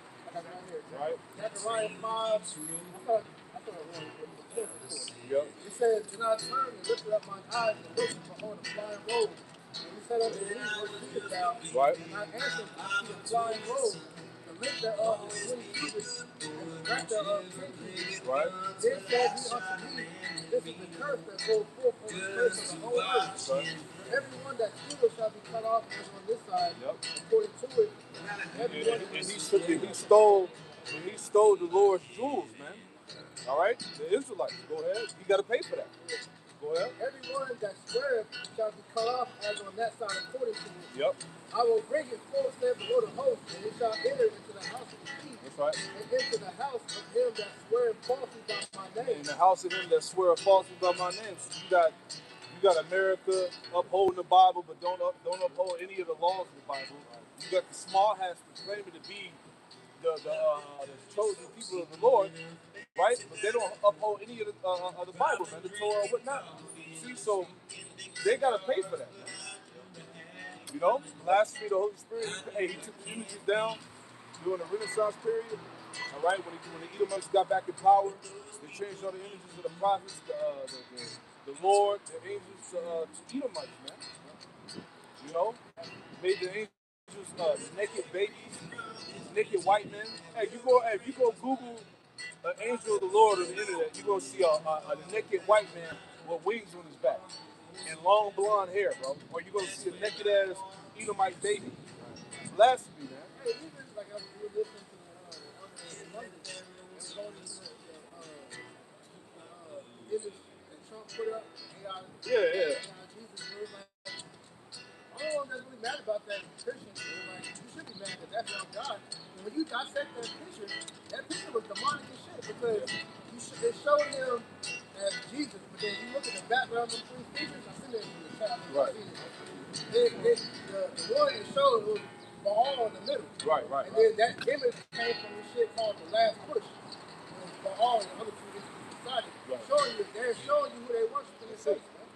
right? Zechariah 5. I thought it was. Yep. It says, "Then I turned and lifted up mine eyes and looked, and behold, a flying robe. And he said unto me, What seest thou? Right. And I answered, I see a flying robe. The length thereof is 20 cubits, and the breadth thereof 10 cubits. Right. Then said he unto me, This is the curse that goes forth on the face of the whole earth. Right. Everyone that stealeth shall be cut off as on this side, Yep. according to it. Everyone And he stole the Lord's jewels, man. All right? The Israelites, go ahead. You got to pay for that. Go ahead. Everyone that sweareth shall be cut off as on that side according to it. Yep. I will bring it forth, saith the Lord of hosts, and it shall enter into the house of the king. That's right. And into the house of him that sweareth falsely by my name. In the house of him that swear falsely by my name. So you got America upholding the Bible, but don't uphold any of the laws of the Bible. You got the small hats claiming to be the chosen people of the Lord, right? But they don't uphold any of the Bible, man, the Torah or whatnot. See, so they gotta pay for that, man. You know, blasphemy the Holy Spirit. Hey, he took the images down during the Renaissance period. All right, when the Edomites got back in power, they changed all the images of the prophets, the Lord, the angels to Edomites, man. You know, made the angels naked babies, naked white men. Hey, if you go Google an angel of the Lord on the internet, you're gonna see a naked white man with wings on his back and long blonde hair, bro. Or you're gonna see a naked ass Edomite baby. Blasphemy, man. Hey, even like I was listening to London, and going to image that Trump put up, AI, Yeah. Jesus, and it was like, all that's really mad about that is Christians. It was like, you should be mad that that's not God. And when you dissect that picture was demonic as shit because it showed him as Jesus, but then you look at the background of the three features, I sent it in the chat. Right. The one it showed was Baal in the middle. Right. And then that image came from this shit called The Last Push. It was Baal and the other two beside it. Right. They're showing you who they worship in the face, man.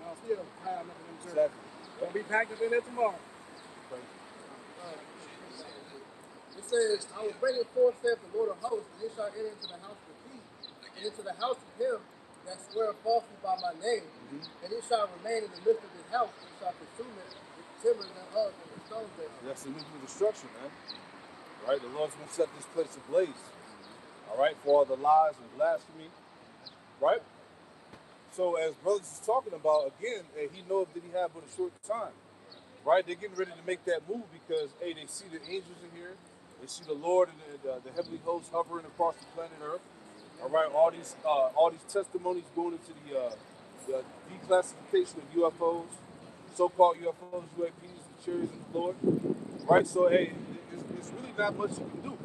I'll still high enough in them churches. Exactly. Gonna be packed up in there tomorrow. It says, I will bring it forth, saith the Lord of hosts, and it shall enter into the house of the king, and into the house of him that swear falsely by my name, and it shall remain in the midst of his house, and shall consume it with the timber thereof and the stones thereof. That's the nuclear destruction, man. All right, the Lord's gonna set this place ablaze. All right, for all the lies and blasphemy. Right? So as brothers is talking about, again, he knows that he had but a short time. Right? They're getting ready to make that move because, hey, they see the angels in here. They see the Lord and the heavenly hosts hovering across the planet Earth. All right, all these testimonies going into the declassification of UFOs, so-called UFOs, UAPs, the chariots of the Lord. Right? So, hey, it's really not much you can do.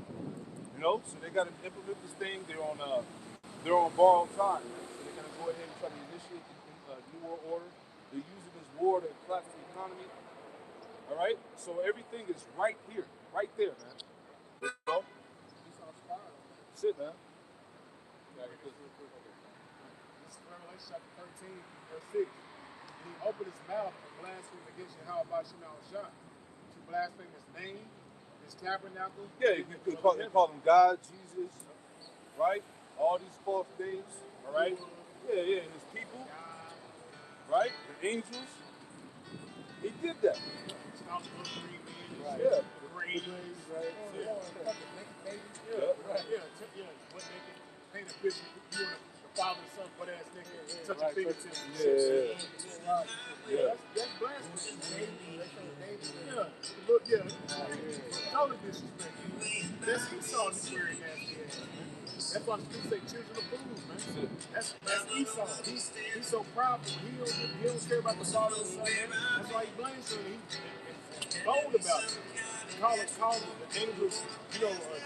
You know? So they got to implement this thing. They're on borrowed time. So they're going to go ahead and try to initiate the New World Order. They're using this war to collapse the economy. All right? So everything is right here. Right there, man. You know? That's it, man. This is Revelation chapter 13, verse 6. And he opened his mouth and blasphemed against Yahweh Bashim al-Shah, to blaspheme his name, his tabernacle. Yeah, you could call him God, Jesus, right? All these false names, all right? Yeah, his people, right? The angels. He did that. Yeah. Paint a picture, you and the father and son, butt ass nigga, touch your fingertips. That's blasphemy. Totally disrespectful. That's Esau swearing nasty ass. That's why people say children of fools, man. That's Esau. He's so prideful. He don't care about the father and son. That's why he blames him. He's bold about it. Call the angels,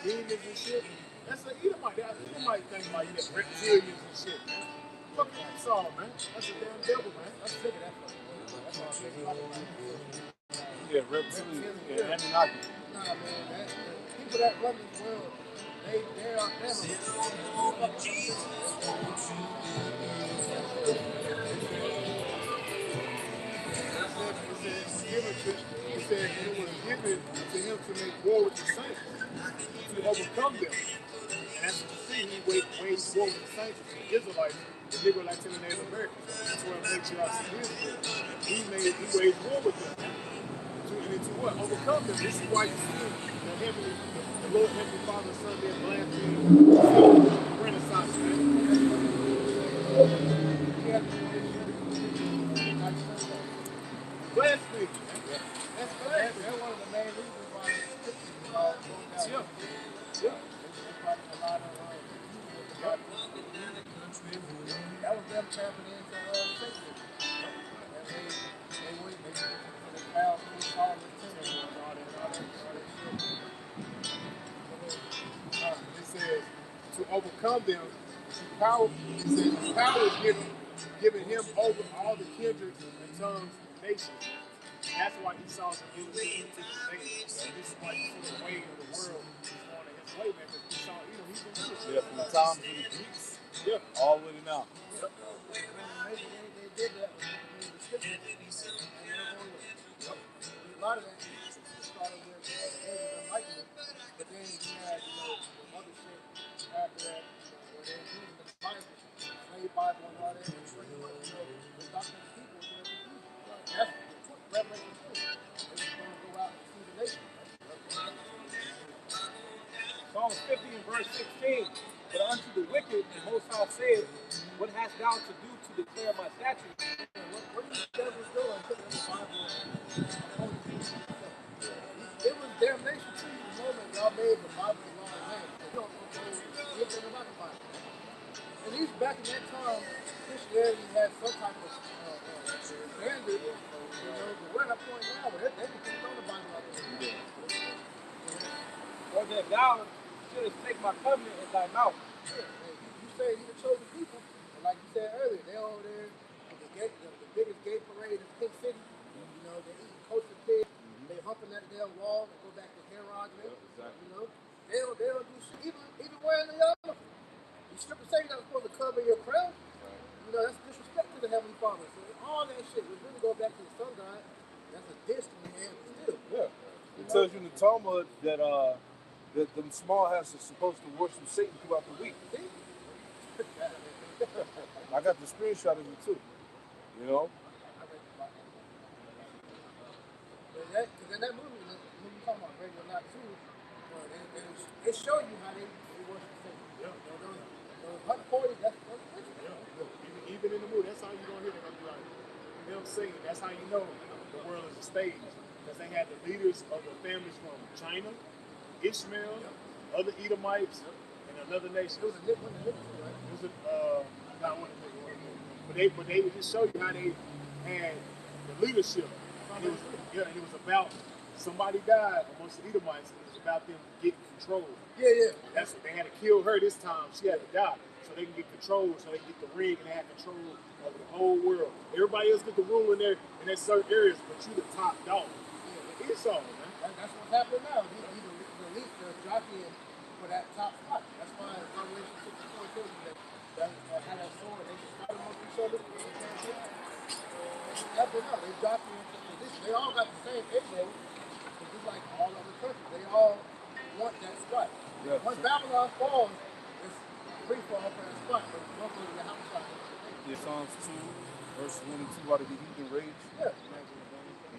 demons and shit. That's an Edomite. That Edomite thing like that, reptilians and shit, man. Fuck Esau, man. That's a damn devil, man. I'm sick of that fucking. Yeah, reptilians. Yeah, Anunnaki. Nah, man. People that run this world, they are animals. He said it was given to him to make war with the saints, to overcome them. And that's what you see, he waged war with the saints, the Israelites, the Negroites and the Native Americans. That's why I make sure I see his book. He waged war with them. And to what? Overcome them. This is why you see the Lord Heavenly Father, Son, being blasphemed. Renaissance, man. Blasphemy. That's blasphemy. That's one of the main reasons why the scriptures are going down. Yeah. It's like a lot of that was them tapping into Satan. And they wouldn't make it. So they found who saw the temple and all that shit. It says to overcome them, power. It says power is given him over all the kindreds and tongues and nations. That's why he saw the unity into the nation. This is why you see the way of the world is going in his way, man. Because he saw, he's the leadership. Yeah, from the times of the Greeks, Yeah. all the way to now. Yep. They did that in the scriptures. A lot of that started with them liking it. But then you had, other shit after that, where they were using the Bible, slave Bible and all that, and pretty much, the doctrine of people to their confusion. That's Revelation 2. They were going to go out and see the nation. Psalm 50 and verse 16. But unto the wicked, the Most High said, what hast thou to do to declare my statutes? What are you devils doing? Putting the Bible on it was damnation to you the moment y'all made the Bible the law of man. You don't know anything about the Bible. At least back in that time, Christianity had some type of standard, but we're at a point now where they can throw the Bible out there. Or that thou shouldest take my covenant in thy mouth. Yeah, you say you're the chosen people, and like you said earlier, they're over there at the biggest gay parade in Pink City. They're eating coastal pig, they humping that damn wall, and go back to Herod. They don't do shit, even wearing the elephant. You strip and say you're not supposed to cover your crown. That's disrespect to the Heavenly Father. So all that shit was really go back to the sun god. That's a dish to the hand still. Yeah. It tells you in the Talmud that that them small hats are supposed to worship Satan throughout the week. I got the screenshot of it too. Because in that movie, when you talking about Radio Not 2, they show you how they worship Satan. Those hunt parties, that's Even in the movie, that's how you gonna hear them be like them singing. That's how you know the world is a stage. Because they had the leaders of the families from China, Ishmael, other Edomites, and another nation. It was a different one, right? It was not one of them. But they would just show you how they had the leadership. And it was about somebody died amongst the Edomites, and it was about them getting control. Yeah. That's what they had to kill her this time. She had to die. So they can get control, so they can get the ring and they have control of the whole world. Everybody else get the rule in their certain areas, but you the top dog. Yeah, Esau, man. That's what's happening now. He's the elite, the jockeying for that top spot. That's why Revelation 64 tells you that had that sword, they just fight amongst each other. That's what now. They jockeying for position. They all got the same egg roll, just like all other countries. They all want that spot. Yeah. Once Babylon falls, it's free fall for that spot, but you don't go to the house spot. Yeah, Psalms 2, verses 1 and 2 out of the heathen rage. Yeah.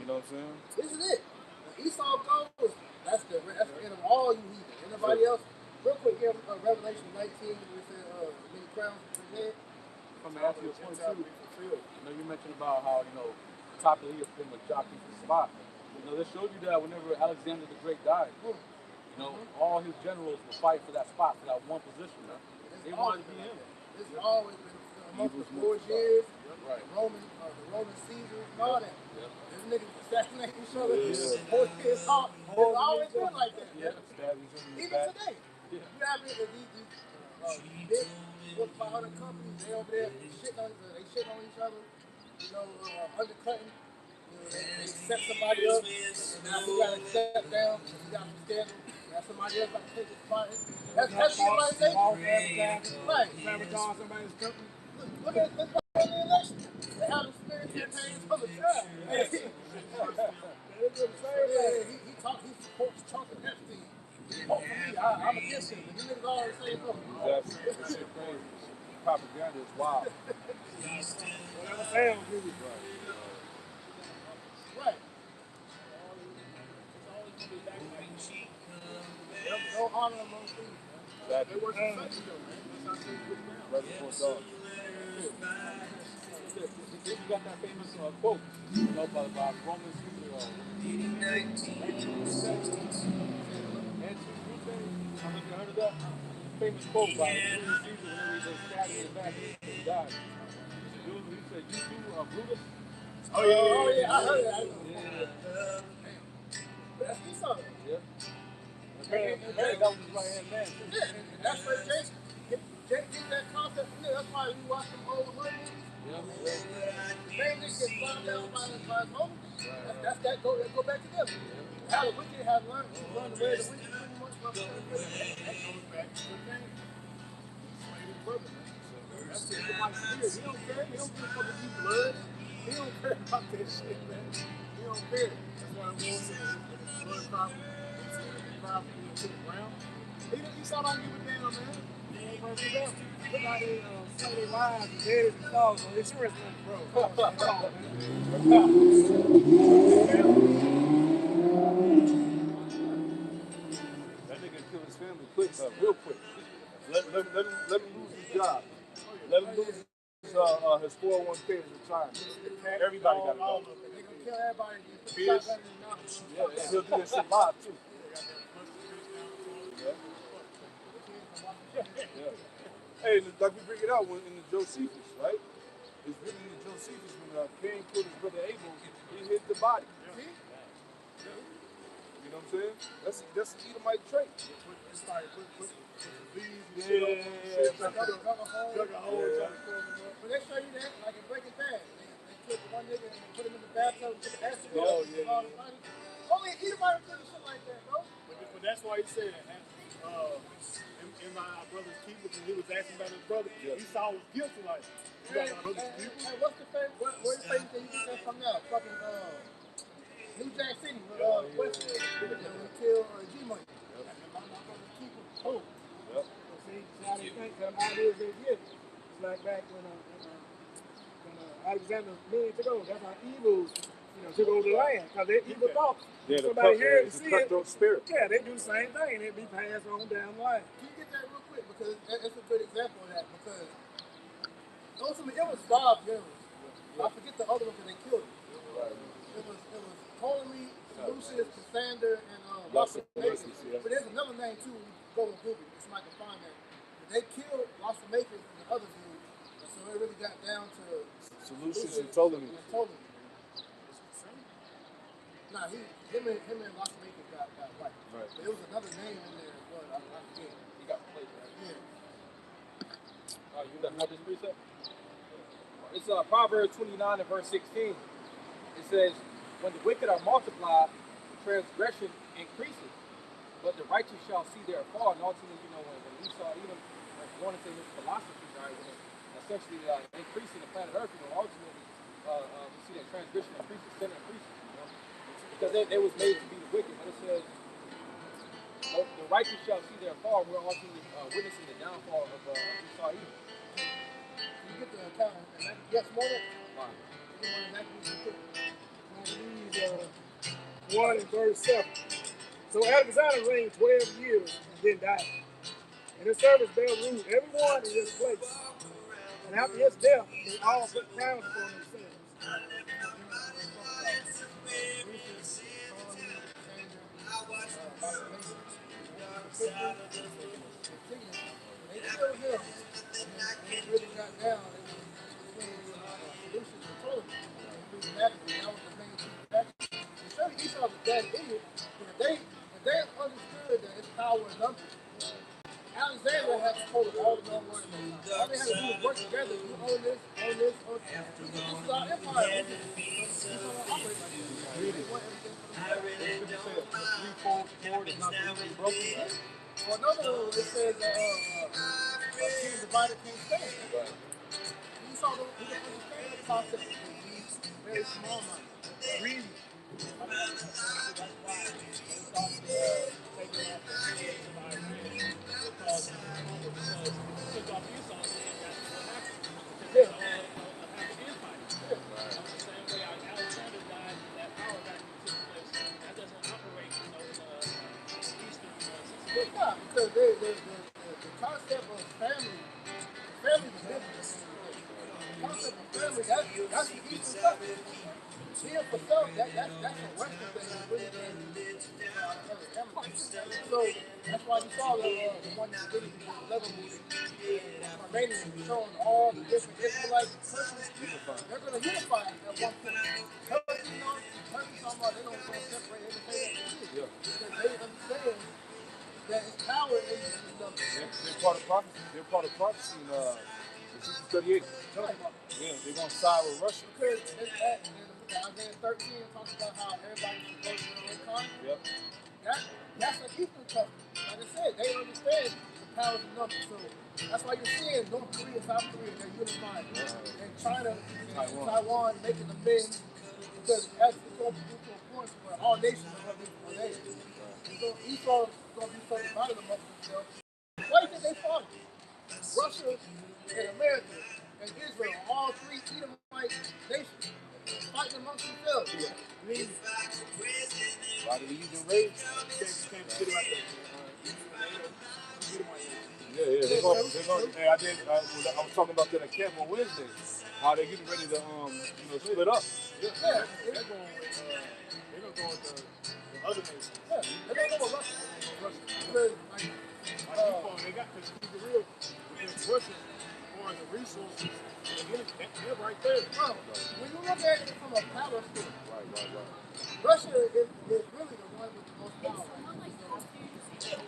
You know what I'm saying? This is it. When Esau goes, that's the end of all you heathen. Anybody else? Real quick here, Revelation 19, we said many crowns for the head. Come to answer your point too. You mentioned about how, top of the thing was jockey for the spot. This showed you that whenever Alexander the Great died, all his generals would fight for that spot, for that one position. They wanted to be him. This has always been amongst the Borgias, the Roman Caesars, and all that. These niggas assassinate each other. It's always been like that. Even today. You have these big Fortune 500 companies, they over there shit on each other, undercutting. They set somebody up, and now we gotta step down, we got some scandal. Now somebody else got to take his spot. That's civilization. Right. Sabotage somebody's company. Look at this in the election. have the spirit campaigns on the time. They do the same thing. He supports Trump and Epstein. Vote for me. I'm against him. And you niggas all the same vote. That's shit crazy. Propaganda is wild. Whatever sounds good. Right. No honor among thieves. Exactly. They worship Satan, though, man. That's how things get down. Reservoir dogs. You got that famous quote, you know, by Romans, heard of that? Famous quote by Julius Caesar whenever he was stabbing in the back and he died. He said, "You do Brutus." Oh, yeah, I heard that. That's his son. Yeah. Apparently, that was his right hand man. Yeah, and that's where Jake get that concept from there. That's why you watch them old hood movies. Yeah. They get slapped down by his homies. That go back to them. How the wicked have learned to way the wicked pretty much from the that goes back to the game. Slay his brother, man. That's the white spirit. He don't care. He don't care about the blood. He don't care about that shit, man. He don't care. That's why I'm going to say blood crop. To the ground. He saw don't give a damn, man. He ain't gonna do that. Look how they say their wives and daddies and dogs on insurance money, bro. Come on, man. That nigga killed his family quick, real quick. Let him lose his job. Let him lose his 401k as a child. Everybody got to go. They gonna kill everybody. Fierce. Yeah, and he'll do that shit live too. Yeah. Hey, like we bring it out in the Josephus, right? It's written in the Josephus when Cain killed his brother Abel, he hid the body. You know what I'm saying? That's an Edomite trait. But they show you that, like in Breaking Bad. They took one nigga and put him in the bathtub and took the acid off. Only Edomite do shit like that, bro. But that's why he said, in my brother's keeper, when he was asking about his brother, he saw his guilty like, you got my brother's keeper? Hey, what's the favorite? Where's the favorite thing you can say from now? Fucking New Jack City with Westwood. When he killed G-Money. My brother's keeper. Oh. See how they think them ideas they get. It's like back when Alexander million took over. That's how evil, took over the land. Because they're evil thoughts. Yeah, somebody hears and the see cutthroat it. spirit. Yeah, they do the same thing and it be passed on down the line. Can you get that real quick? Because it's a good example of that. Because ultimately, it was 5 generals. I forget the other one because they killed him. It was Ptolemy, Lucius, Cassander, and Lysimachus. But there's another name too. Go and Google it. Somebody can find that. But they killed Lysimachus and the other dude. And so it really got down to Lucius and Ptolemy. Nah, him and Lysimachus got white. Right. But there was another name in there as well. I forget. He got replaced, right? Yeah. You got this precept? It's Proverbs 29 and verse 16. It says, when the wicked are multiplied, transgression increases, but the righteous shall see their fall. And ultimately, when we saw even going into his philosophy, right, when essentially increasing the planet Earth, ultimately we see that transgression increases, sin increases, because they was made to be the wicked. But it says, the righteous shall see their fall. We're ultimately witnessing the downfall of Esau Edom. You get the account, and yes, more than Fine. 1 and verse 7. So Alexander reigned 12 years and then died. And his servants bare ruled everyone in his place. And after his death, they all put crowns upon themselves. they killed him. And it really got down between Lucius and Ptolemy. That was the main two factions. Surely Esau was that idiot, but if they understood that it's power in numbers, Alexander had to hold all the numbers. All they had to do was work together. You own this, own this, own this. This is our empire. Esau don't operate like this. They want everything for themselves. Threefold sword is not easily broken. Well, another one, it says that king divided, king stand. Esau Esau don't understand the concept of greed. He's very small minded. Greedy. That's why they started taking off the heads of Iran because of the hunger. Because if you took off Esau's head, that's what happened. Because they all have an empire. The same way Alexander died, that power vacuum took place. That doesn't operate, in the Eastern sensibility. Yeah, because the concept of family is business. The concept of family, that's the Eastern stuff. Being for self, that's a Western thing. It really so that's why you saw the one that did the level movie, Romania, showing all the different Israelite countries. They're going to unify at one point. Turkey, Turkey talking about they're going to separate everything that because they understand that it's power in the numbers. They're part of prophecy. They're part of prophecy in Ezekiel 38. Yeah, they're going to side with Russia. Because in Isaiah 13 it talks about how everybody should go to their own kind. Yep. That's an Eastern custom. Like I said, they understand the power of the numbers. So that's why you're seeing North Korea, South Korea, they're unified. And China and Taiwan making the bend. Because as it's going to get to a point where all nations are going to be related. So Esau is going to be so divided amongst themselves. Why do you think they fought? Russia and America and Israel, all three Edomite nations, fighting amongst themselves. I mean, Why do we even raise? Can't sit like that. Yeah, they're going. Hey, I was talking about that at camp on Wednesday. How they're getting ready to, split up. They're going with the other nations. Yeah, they're going to go with Russia. Because, They got, because keep it real, because Russia, for the resources, they're right there. When you look at it from a power standpoint, Right. Russia is really the one with the most power.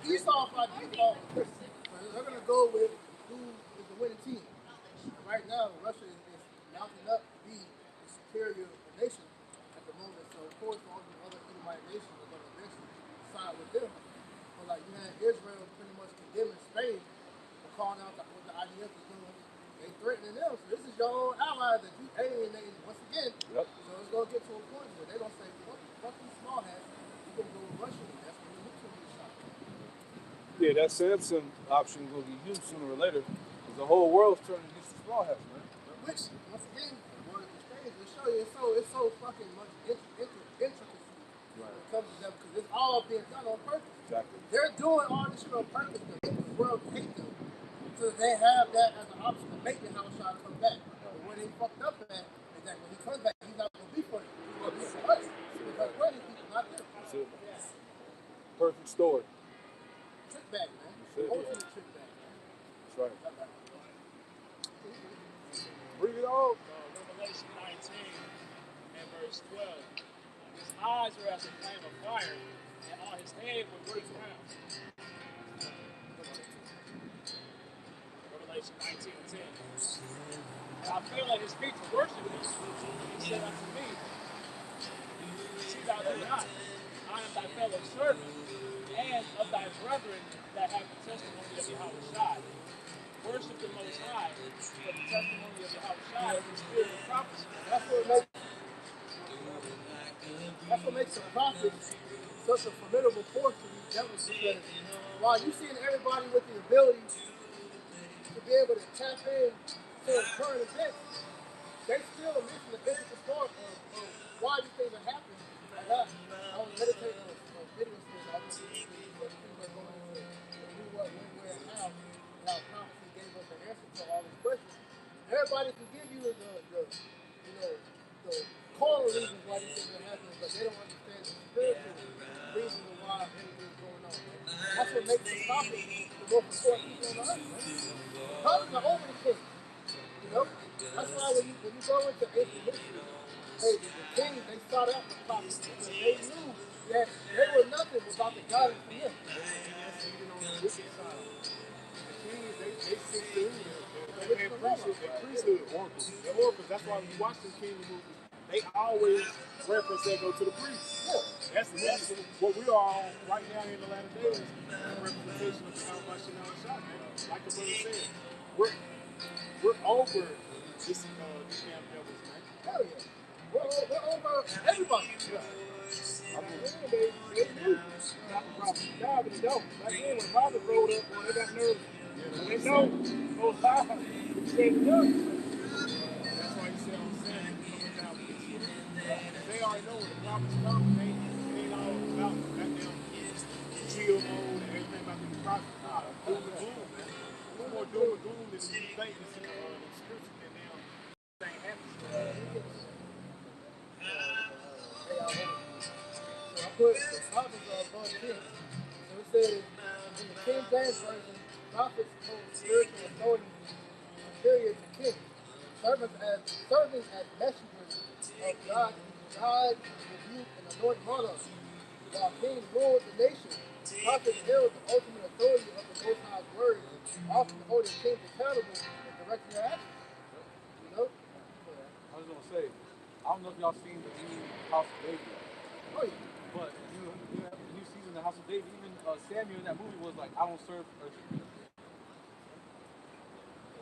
Esau by default, they're going to go with who is the winning team. And right now, Russia is mounting up to be the superior nation at the moment. So, of course, all the other Edomite nations are going to eventually side with them. But, like, you had Israel pretty much condemning Spain for calling out what the IDF is doing. They threatening them. So, this is your own ally that you alienating once again. Yep. So, it's going to get to a point where they're going to say, fuck these small hats. We're going to go with Russia. And that's when the nuclear is shot. Yeah, that Samsung option will be used sooner or later. Because the whole world's turning against the small hats, man. Which, once again, one of the things to show you, it's so fucking much intricacy when it comes to them, because it's all being done on purpose. Exactly. They're doing all this shit on purpose to make the world hate them, so they have that as an option to make the house shot come back. But where they fucked up at is that when he comes back, he's not going to be for it. He's going to be for us. Because we're his people, not them. That's it. Perfect story. Trick bag, man. That's it. Ultimate trick bag, man. That's right. Bring it on. Revelation 19 and verse 12. His eyes were as a flame of fire, and on his head were great crowns. Revelation 19 and 10. And I fell at his feet to worship him. He said unto me, see thou do not, I am thy fellow servant, and of thy brethren that have the testimony of Yahushua. Worship the Most High, for the testimony of Yahushua is the spirit of prophecy. That's what makes the prophets such a formidable force to these devils, because while you seeing everybody with the ability to be able to tap in to current events, they still missing the physical part of why these things are happening. Like I was meditating on a video series. I was people are going into who, what, when, where, and how prophecy gave us the answer to all these questions. Everybody can give you the carnal reasons why these things are happening, but they don't understand the spiritual reasons of why everything is going on. That's what makes the prophets the most important people on the earth. The prophets are over the king. You know? That's why when you go into ancient history, hey, the kings, they sought out the prophets because they knew that they were nothing without the guidance from him. Even on the wicked side, the kings, they sit through their priesthood. They're oracles. That's why when you watch the kingdom movies, they always reference that go to the priest. That's what we are on right now in the latter days. A representation of how much you know shot. Like the brother said, we're over this Back then, when prophets rolled up, boy, they got nervous. And they know those lies said to them. That's why you said on Samuel coming down with this shit. They already know when the prophets come, it ain't all about goddamn chill mode and everything about the prophets. Nah, doom and gloom, man. It's more doom and gloom than you think that's in the scripture than them thing happens. So I put the prophets are above kings. So it says in the King James Version, prophets hold spiritual authority superior to kings, serving as messengers of God, rebuke and anoint monarchs. While kings ruled the nation, prophets held the ultimate authority of the Most High's word, often holding kings accountable and directing their actions. You know? I was gonna say, I don't know if y'all seen the new House of David, Oh yeah. but the new season of the House of David, even Samuel in that movie was like, I don't serve earthly kings.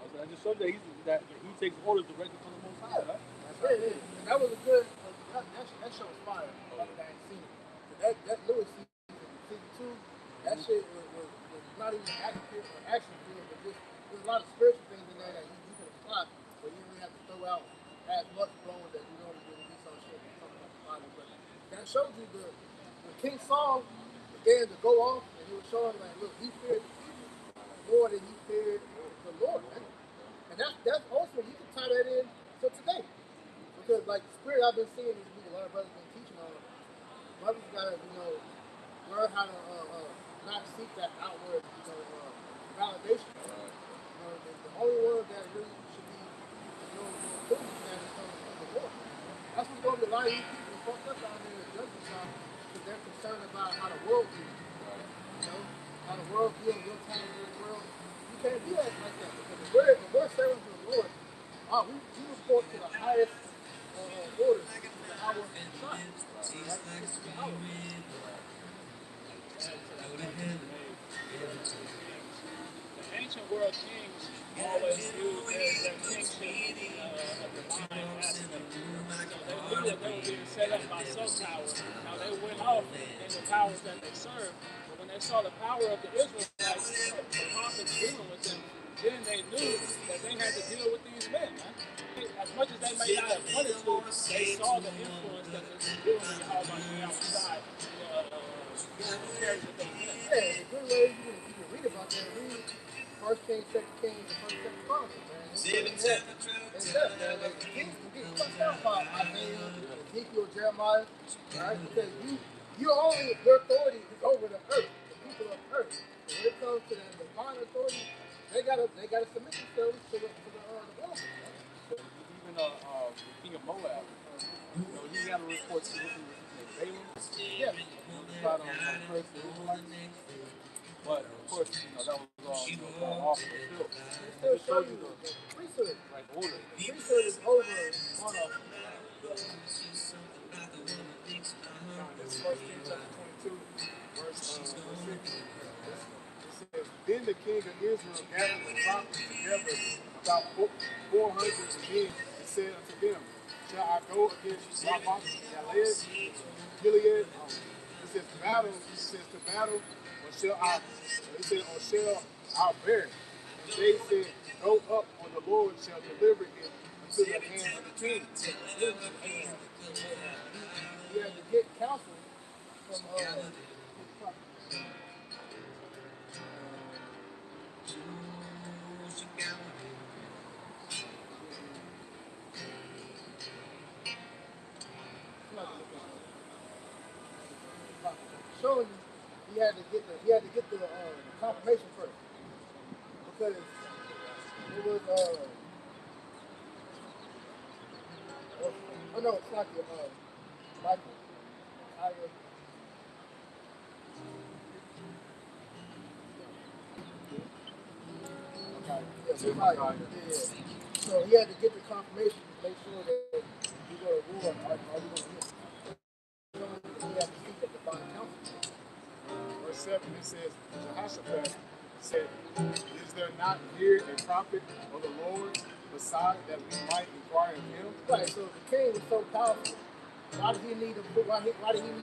I just showed that he takes orders directly from the Most High, right? That's right. Yeah. And that was a good. That show was fire. I ain't seen it. That Lewis season 2, that shit was not even accurate or action filled, but just there's a lot of spiritual things in there that you can apply, but you don't really have to throw out as much blowing that you normally do when you saw shit and talk about the Bible. But that shows you the King Saul began to go off, and he was showing like, look, he feared the people more than he feared the Lord, man. And that's also, you can tie that in to today. Because like the spirit I've been seeing this week, a lot of brothers been teaching on, brothers gotta, learn how to not seek that outward, validation. The only one that really should be doing things that is from the Lord. That's what's going to be a lot of these people fucked up out there in the judgment side because they're concerned about how the world views. How the world views your time in this world. You can't be like that because if we're servants of the Lord, we report to the highest orders, the hour of the sun. The ancient world kings always used their kingship a divine aspect. So they knew that they were being set up by some power. Now they went off in the powers that they served, but when they saw the power of the Israelites, the prophets dealing with them, then they knew that they had to deal with these men, man. As much as they may not have wanted to, they saw the influence that they were doing when you by the outside carries with those men. Yeah, the good way you can read about that. Read First Kings, Second Kings, and First Second Chronicles, man. Man. Like, the kings can get cussed out by Isaiah, Ezekiel, Jeremiah, right? Because your authority is over the earth, the people of the earth. And when it comes to the divine authority, they gotta submit themselves to the Lord. Even the king of Moab, he had a report to his name, Balaam. Yeah. Tried on curse the Israelites. But of course, that was all off the field. They still show you the priesthood. Like order. The priesthood is over monarchy. This is 1 Kings chapter 22, verse 6. It says, Then the king of Israel gathered the prophets together, about 400 men, and said unto them, Shall I go against Ramoth Gilead? It says to battle, or shall I bear it? And they said, Go up, for the Lord shall deliver it into the hand of the king. You have to get counsel from showing you he had to get the confirmation first because it was oh no, it's not the Michael. Yeah. So he had to get the confirmation to make sure that you go to war. Are you going to win? He had to seek the divine counsel. Verse 7, it says, Jehoshaphat said, Is there not here a prophet of the Lord beside that we might inquire of him? Right, so the king was so powerful. Why did he need a divine instruction?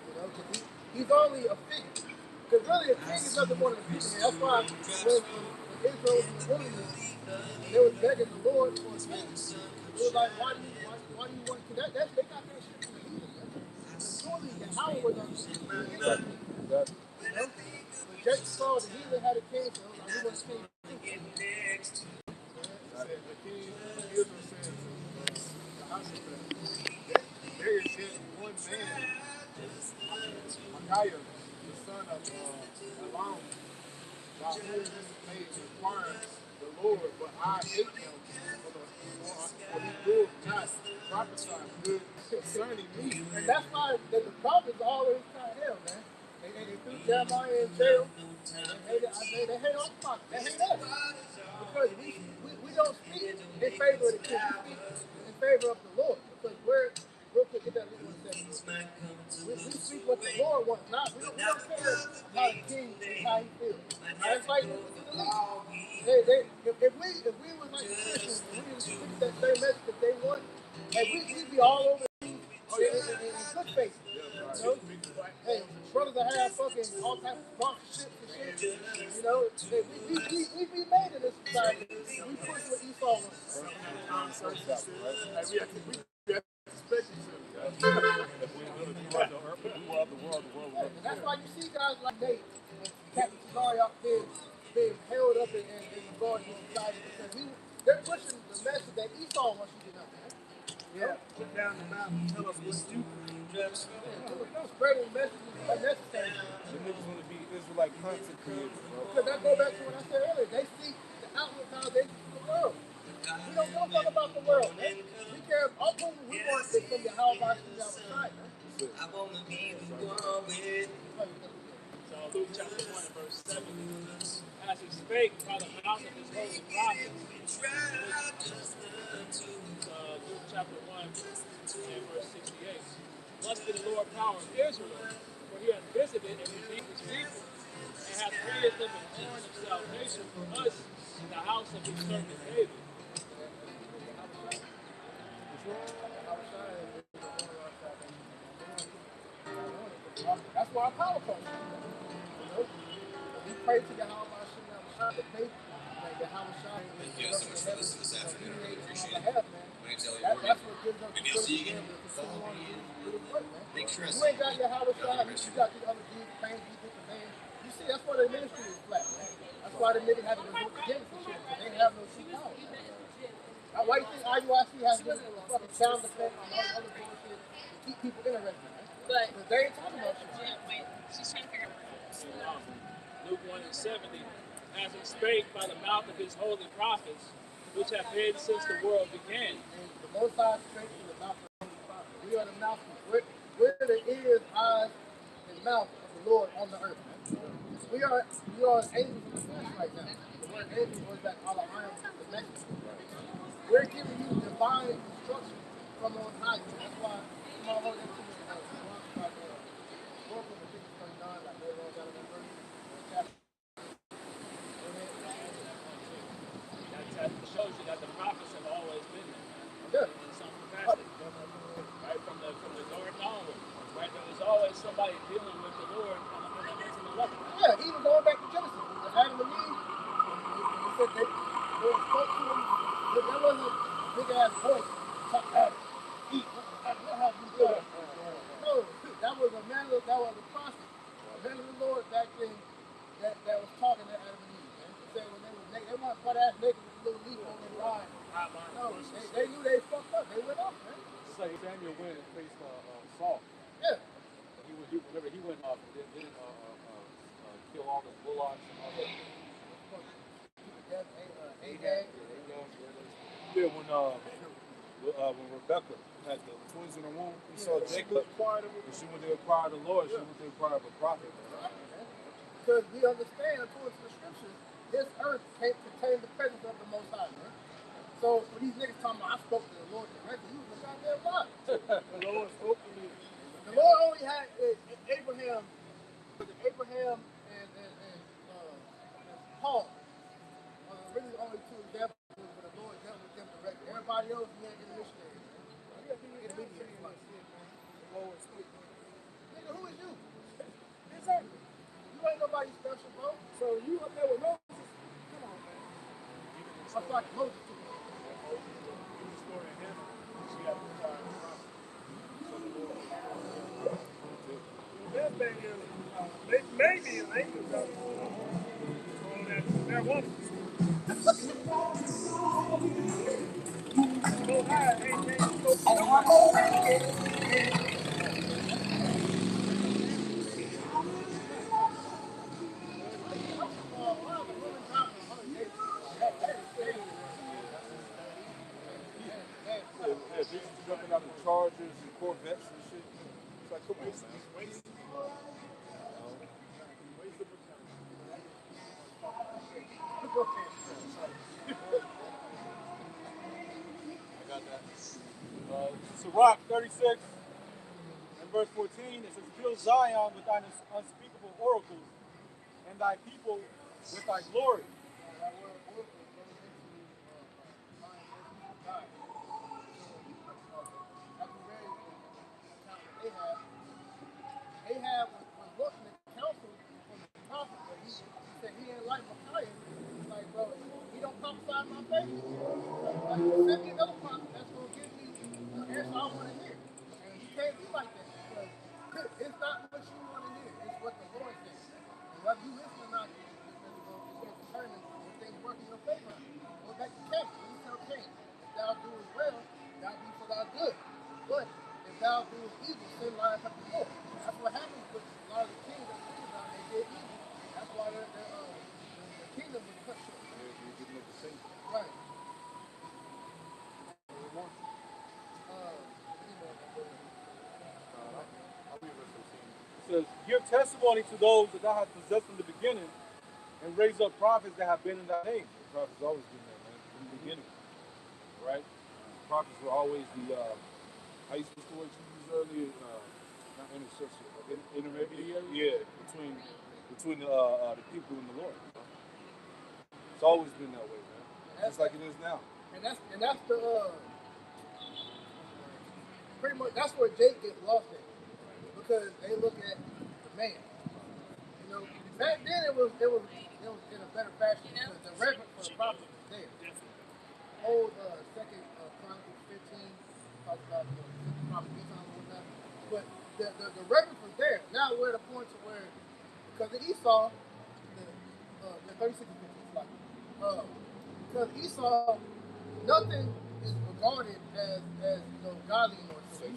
Because he He's only a figure. Because really, a king is nothing more than a figure. That's why when Israel was in the wilderness, and they was begging the Lord for a king, it was like, why do you want? Because they got that shit from the heathen. And surely the Howard was on the king. You know? When Jacob saw the heathen had a king, so it was like, we want a king. The king of Israel said to Jehoshaphat, there is yet one man, Micaiah, the son of Elam, by whom he may inquire the Lord, but I hate him, for he will not prophesy good concerning me. And that's why the prophets always try to hell, man. They threw Jeremiah in jail. They hate all the prophets. They hate us. Because we don't speak in favor of the king. We speak in favor of the Lord. Because real quick, get that link 1 second. We speak what the Lord wants. We don't care how the king is, how he feels. It's like with the elite. If we was like the Christians and we just preach that same message that they want, and we'd be all over in good faith. You know? Hey, brothers that have fucking all types of sponsorships and shit. You know, we be made in this society. We push what Esau wants. We have to respect each other. If we were of the world, the world would. And that's why you see guys like Nate and Captain Cesare out there being held up in regard to society because they're pushing the message that Esau wants you to know. Yeah, put down the mouth and tell us what's stupid. Spreading messages unnecessary. The niggas want to be Israelite content creators, bro. Because that go back to what I said earlier. They see the outlook how they see the world. We don't give a fuck about the world, man. We care all we want is from the how about you outside, man. So Luke chapter 1 and verse 7. As he spake by the mouth of his holy prophets. Luke chapter 1 and verse 68. Blessed be the Lord power of Israel, for he hath visited and redeemed his people, and hath created them an horn of salvation for us in the house of his servant David. That's why our power comes from. You know? We pray to Yahweh Shah, the faith that Yahweh Shah is the heaven, mediating on our behalf, man. That's what gives us the ability to be able to continue on and do the work, man. You ain't got Yahweh Shah, you got these other dudes, pain, these different things. You see, that's why the ministry is flat, man. That's why the niggas have to resort to Genesis and shit, because they have no true power. Why do you think IUIC has this fucking sound effect and all this other bullshit to keep people interested, man? Because they ain't talking about shit. She's trying to figure out. Luke 1 and 70. As he spake by the mouth of his holy prophets, which have been since the world began. And the Most High straight to the mouth of the holy prophets. We are the mouthpiece. We're the ears, eyes, and mouth of the Lord on the earth, man. We are angels in the flesh right now. The word angel goes back all the iron the message. We're giving you divine instruction from on high. That's why come on, hold that to me. Like Welcome to 39, like they all got in verse. That shows you that the prophets have always been Yeah. there. In some capacity. Right from the garden onward. Right? There was always somebody dealing with the Lord on an intimate level. Yeah, even going back to Genesis, with Adam and Eve, they said they Lord spoke to them. That wasn't a big ass voice. Talk about it. Eat. What have you done? No, that was a man. That was a prophet. A man of the Lord back then that was talking to Adam and Eve. Man. They said when they was naked, they weren't butt ass naked with a little leaf on their ride. No, they knew they fucked up. They went up, man. It's like Samuel went and faced Saul. Yeah. Remember he went didn't kill all the bullocks and all that. Yeah, when Rebecca had the twins in her womb, he saw Jacob, and she went to acquire the Lord. She went to acquire a prophet. Because we understand, according to the scriptures, this earth can't contain the presence of the Most High, man. So when these niggas talking about I spoke to the Lord directly, you was a goddamn lie. The Lord spoke to me. The Lord only had Abraham and Paul. Really only two examples where the Lord dealt with them directly. Everybody else, he had intermediaries. Intermediaries. Nigga, who is you? nobody special, bro. So you up there with Moses? Come on, man. I thought Moses too. Even the story of Hannah, she had to retire the prophet. So the Lord was The best thing is, maybe an angel does all that marijuana. So high, ain't changed so much. yeah, bitches jumping out of Chargers and Corvettes and shit. It's like, come on, man. I got that. Sirach 36 and verse 14, it says, fill Zion with thine unspeakable oracles, and thy people with thy glory. That word oracle goes into God. That's a very account that Ahab was looking at the council for the prophet, but he said he ain't like Micaiah. He's like, bro, he don't prophesy in my face. Like, send me another prophet that's going to give me the answer I want to hear. And he can't be like that because it's not what you want to hear, it's what the Lord says. And whether you listen or not, it's going to determine if things work in your favor. Go back to Cain. When you tell Cain, if thou doest well, thou be for thy good. But if thou doest evil, sin lies up the door. That's what happens with a lot of the kings that think about they did evil. That's why the kingdom was cut short. Right. It says, give testimony to those that thou hast possessed from the beginning, and raise up prophets that have been in thy name. The prophets always been there, man, from the beginning. Right? Prophets were always the, how you supposed to word you used earlier? Not intercessor, intermediary? Yeah, between the people and the Lord. It's always been that way, man. Just like it is now. And that's the pretty much that's where Jake gets lost at because they look at the man. You know, back then it was in a better fashion because the reverence for the prophet was there. Old Second Chronicles 15 talks about the prophet Esau and whatnot, but the reverence was there. Now we're at a point to where because of Esau, the 36 and 15 like because Esau, nothing is regarded as godly anymore. So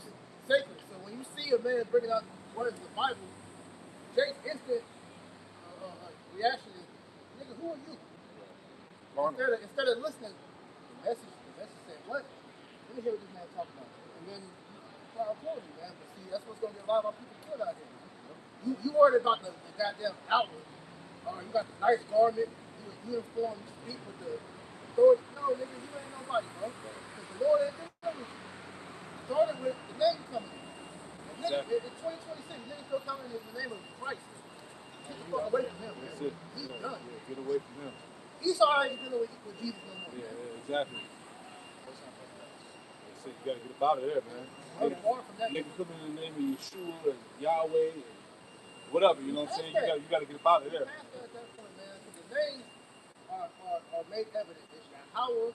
sacred. So when you see a man bringing out words of the Bible, Jake's instant reaction is, "Nigga, who are you?" Instead of listening, the message said, "What? Let me hear what this man talking about." And then I'll tell you, man. But see, that's what's gonna get a lot of our people killed out here. You worried about the goddamn outward. You got the nice garment, you uniform, you speak with the authority. No, nigga, you ain't nobody, bro. Because the Lord ain't dealing with you. Started with the name coming in. Exactly. In 2026, niggas still coming in the name of Christ. Get the fuck away from him, man. He's done. Yeah, get away from him. Esau ain't dealing with Jesus no more. Yeah, exactly. So you gotta get up out of there, man. Nigga coming in the name of Yeshua and Yahweh and whatever, you know what I'm saying? You gotta get up out of there. At that point, man, because the names are made evident. It's Yahweh,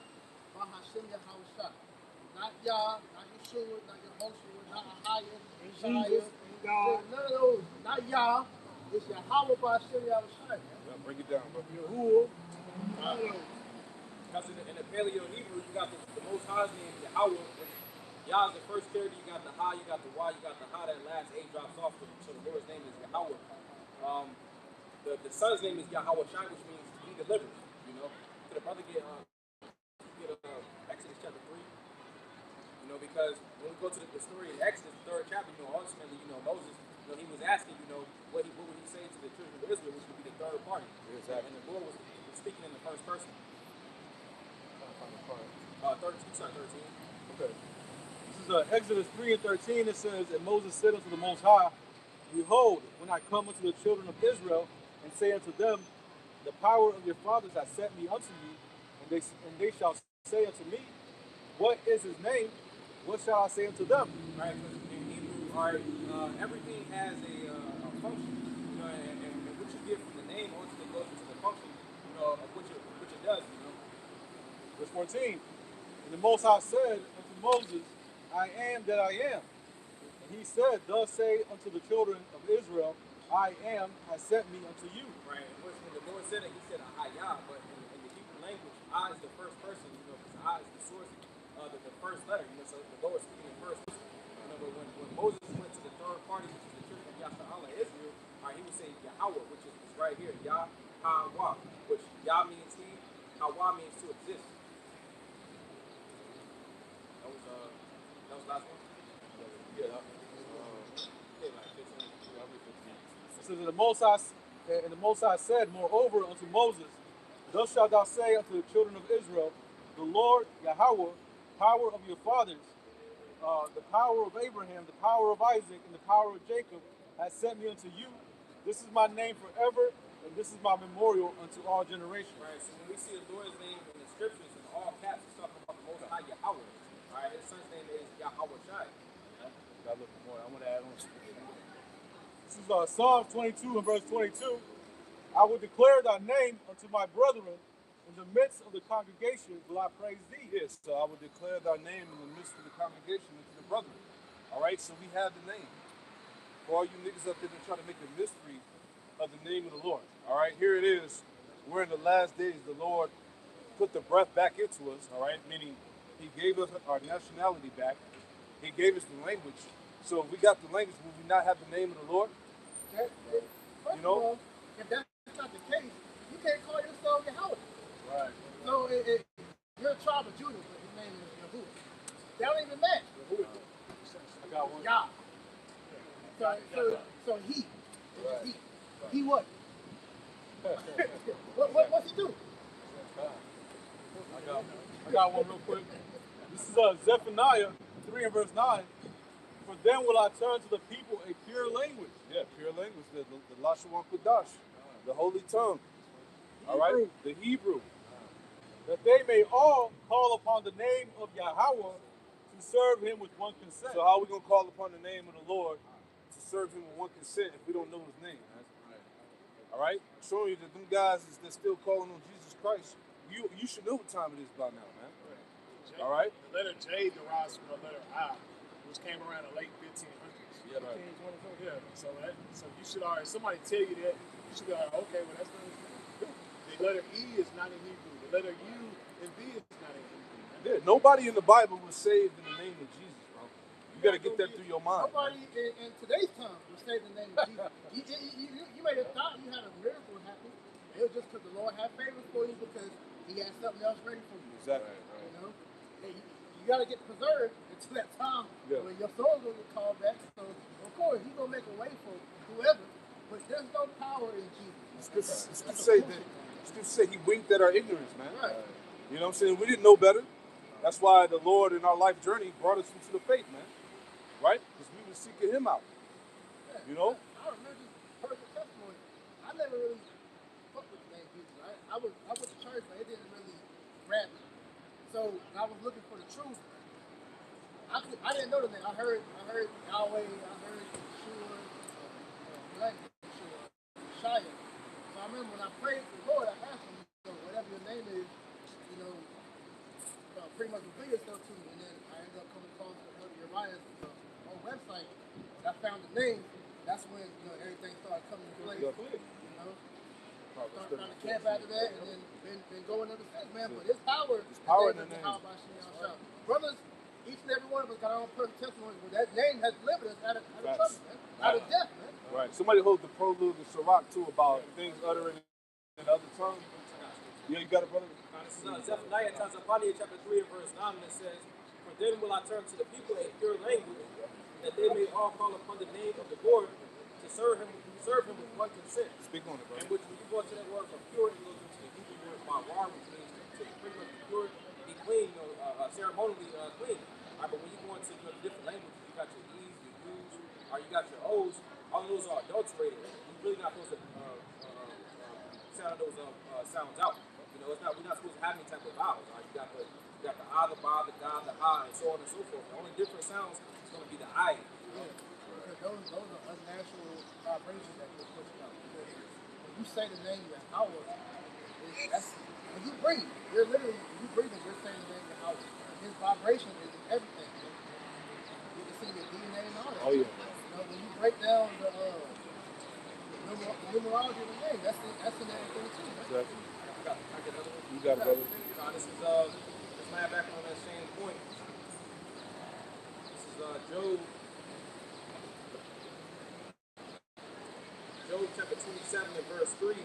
Bahashem Yahweh. Not Yah, not Yeshua, not Yehoshua, not Ahaya, Shia, none of those. Not Yah. It's Yahweh Bahashem Yahweh. Break it down, bro. Yahuwah. Because in the Paleo Hebrew, you got the Most High's name, Yahweh. Yah is the first character, you got the Ha, you got the Y, you got the Ha, that last A drops off, so the Lord's name is Yahweh. The son's name is Yahweh Shai, which means he delivers, you know. Could a brother get Exodus chapter 3? You know, because when we go to the story in Exodus, the 3rd chapter, you know, ultimately, you know, Moses, you know, he was asking, you know, what would he say to the children of Israel, which would be the third party. Exactly. And the Lord was speaking in the first person. 13. Okay. This is Exodus 3 and 13. It says, and Moses said unto the Most High, behold, when I come unto the children of Israel and say unto them, the power of your fathers hath sent me unto you, and they shall say unto me, what is his name? What shall I say unto them? Right, because in Hebrew, everything has a function. You know, and what you get from the 14. And the Most High said unto Moses, I am that I am. And he said, thus say unto the children of Israel, I am has sent me unto you. Right. And when the Lord said it, he said Ahaya, but in the Hebrew language, I is the first person, because I is the source of the first letter. So the Lord is speaking in first person. But when Moses went to the third party, which is the children of Yasharala, Israel, he would say Yahweh, which is right here, Yah-Ha-Wah, which Yah means he, Hawa means to exist. That was last one? Yeah. Like 15. It says, and the Most High said, moreover unto Moses, thus shalt thou say unto the children of Israel, the Lord Yahweh, power of your fathers, the power of Abraham, the power of Isaac, and the power of Jacob, has sent me unto you. This is my name forever, and this is my memorial unto all generations. Right. So when we see the Lord's name in the scriptures in all caps, it's talking about the Most High Yahweh. All right. His son's name is Yahweh Shai. Got a little more. I want to add on. This is Psalm 22 and verse 22. I will declare thy name unto my brethren. In the midst of the congregation will I praise thee. Yes, so I will declare thy name in the midst of the congregation unto the brethren. All right, so we have the name. For all you niggas up there that try to make a mystery of the name of the Lord. All right, here it is. We're in the last days. The Lord put the breath back into us, all right, meaning he gave us our nationality back. He gave us the language. So if we got the language, will we not have the name of the Lord? First of all, if that's not the case, you can't call yourself Yahweh. Right. So you're a tribe of Judah, but his name is Yahuwah. That don't even match. I got one. Yah. So he. Right. He what? What's he do? I got one real quick. This is Zephaniah 3 and verse 9. For then will I turn to the people a pure language. Yeah, pure language, the Lashawan Kudash, the holy tongue. All right, the Hebrew. That they may all call upon the name of Yahweh to serve him with one consent. So how are we going to call upon the name of the Lord to serve him with one consent if we don't know his name? All right, showing you that them guys that's still calling on Jesus Christ, you should know what time it is by now, man. All right. The letter J derives from the letter I, which came around the late 1500s. Yeah, right. Yeah. So you should already, somebody tell you that, you should be like, okay, well that's not Hebrew. The letter E is not in Hebrew. The letter U and B is not in Hebrew. Yeah, nobody in the Bible was saved in the name of Jesus, bro. You got to get that through your mind. Nobody in today's time will say the name of Jesus. You may have thought you had a miracle happen. It was just because the Lord had favor for you because he had something else ready for you. Exactly. You know? And you got to get preserved until that time when your soul's going to get called back. So, of course, he's going to make a way for whoever, but there's no power in Jesus. It's good to say he winked at our ignorance, man. Right. You know what I'm saying? We didn't know better. That's why the Lord in our life journey brought us into the faith, man. Right? Because we were seeking him out. Yeah. You know? I remember heard the testimony. I never really fucked with the name Jesus. I went to church, but it didn't really grab me. So I was looking for the truth. I didn't know the name. I heard Yahweh. I heard Yeshua, Yeshua, Shia. So I remember when I prayed to the Lord, I asked him, whatever your name is, pretty much reveal yourself to me. And then I ended up coming across Uriah's own website. I found the name. That's when everything started coming into place. Started trying to camp after that, and then been going ever since, man. But there's power in the name. Brothers, each and every one of us got our own personal testimony, but that name has delivered us out of trouble, man. Out of death, man. Right. Somebody holds the prologue of Sirach too about things uttered in other tongues. Yeah, you got it, brother. This is Zephaniah chapter 3 and verse 9, and it says, for then will I turn to the people a pure language, that they may all call upon the name of the Lord to serve him with one consent. Speak on it, bro. And which when you go to that word for pure, it goes into the Hebrew word mawar, which means to pretty much be pure, be clean, ceremonially clean. But when you go into different languages, you got your E's, your U's, or you got your O's, all of those are adulterated. You're really not supposed to sound those sounds out. We're not supposed to have any type of vowels. Right? You got the ah, the ba, the ga, the ha, and so on and so forth. The only different sounds is going to be the I. Because those are unnatural vibrations that you're pushing out. When you say the name Yahweh, When you breathe, you're literally, when you breathe, you're saying the name of Yahweh. His vibration is in everything. You can see your DNA and all that. Oh, yeah. You know, when you break down the numerology of the name, that's in everything too. Right? Exactly. I get another one. You got it, brother. This is let's land back on that same point. This is Job chapter 27 and verse 3.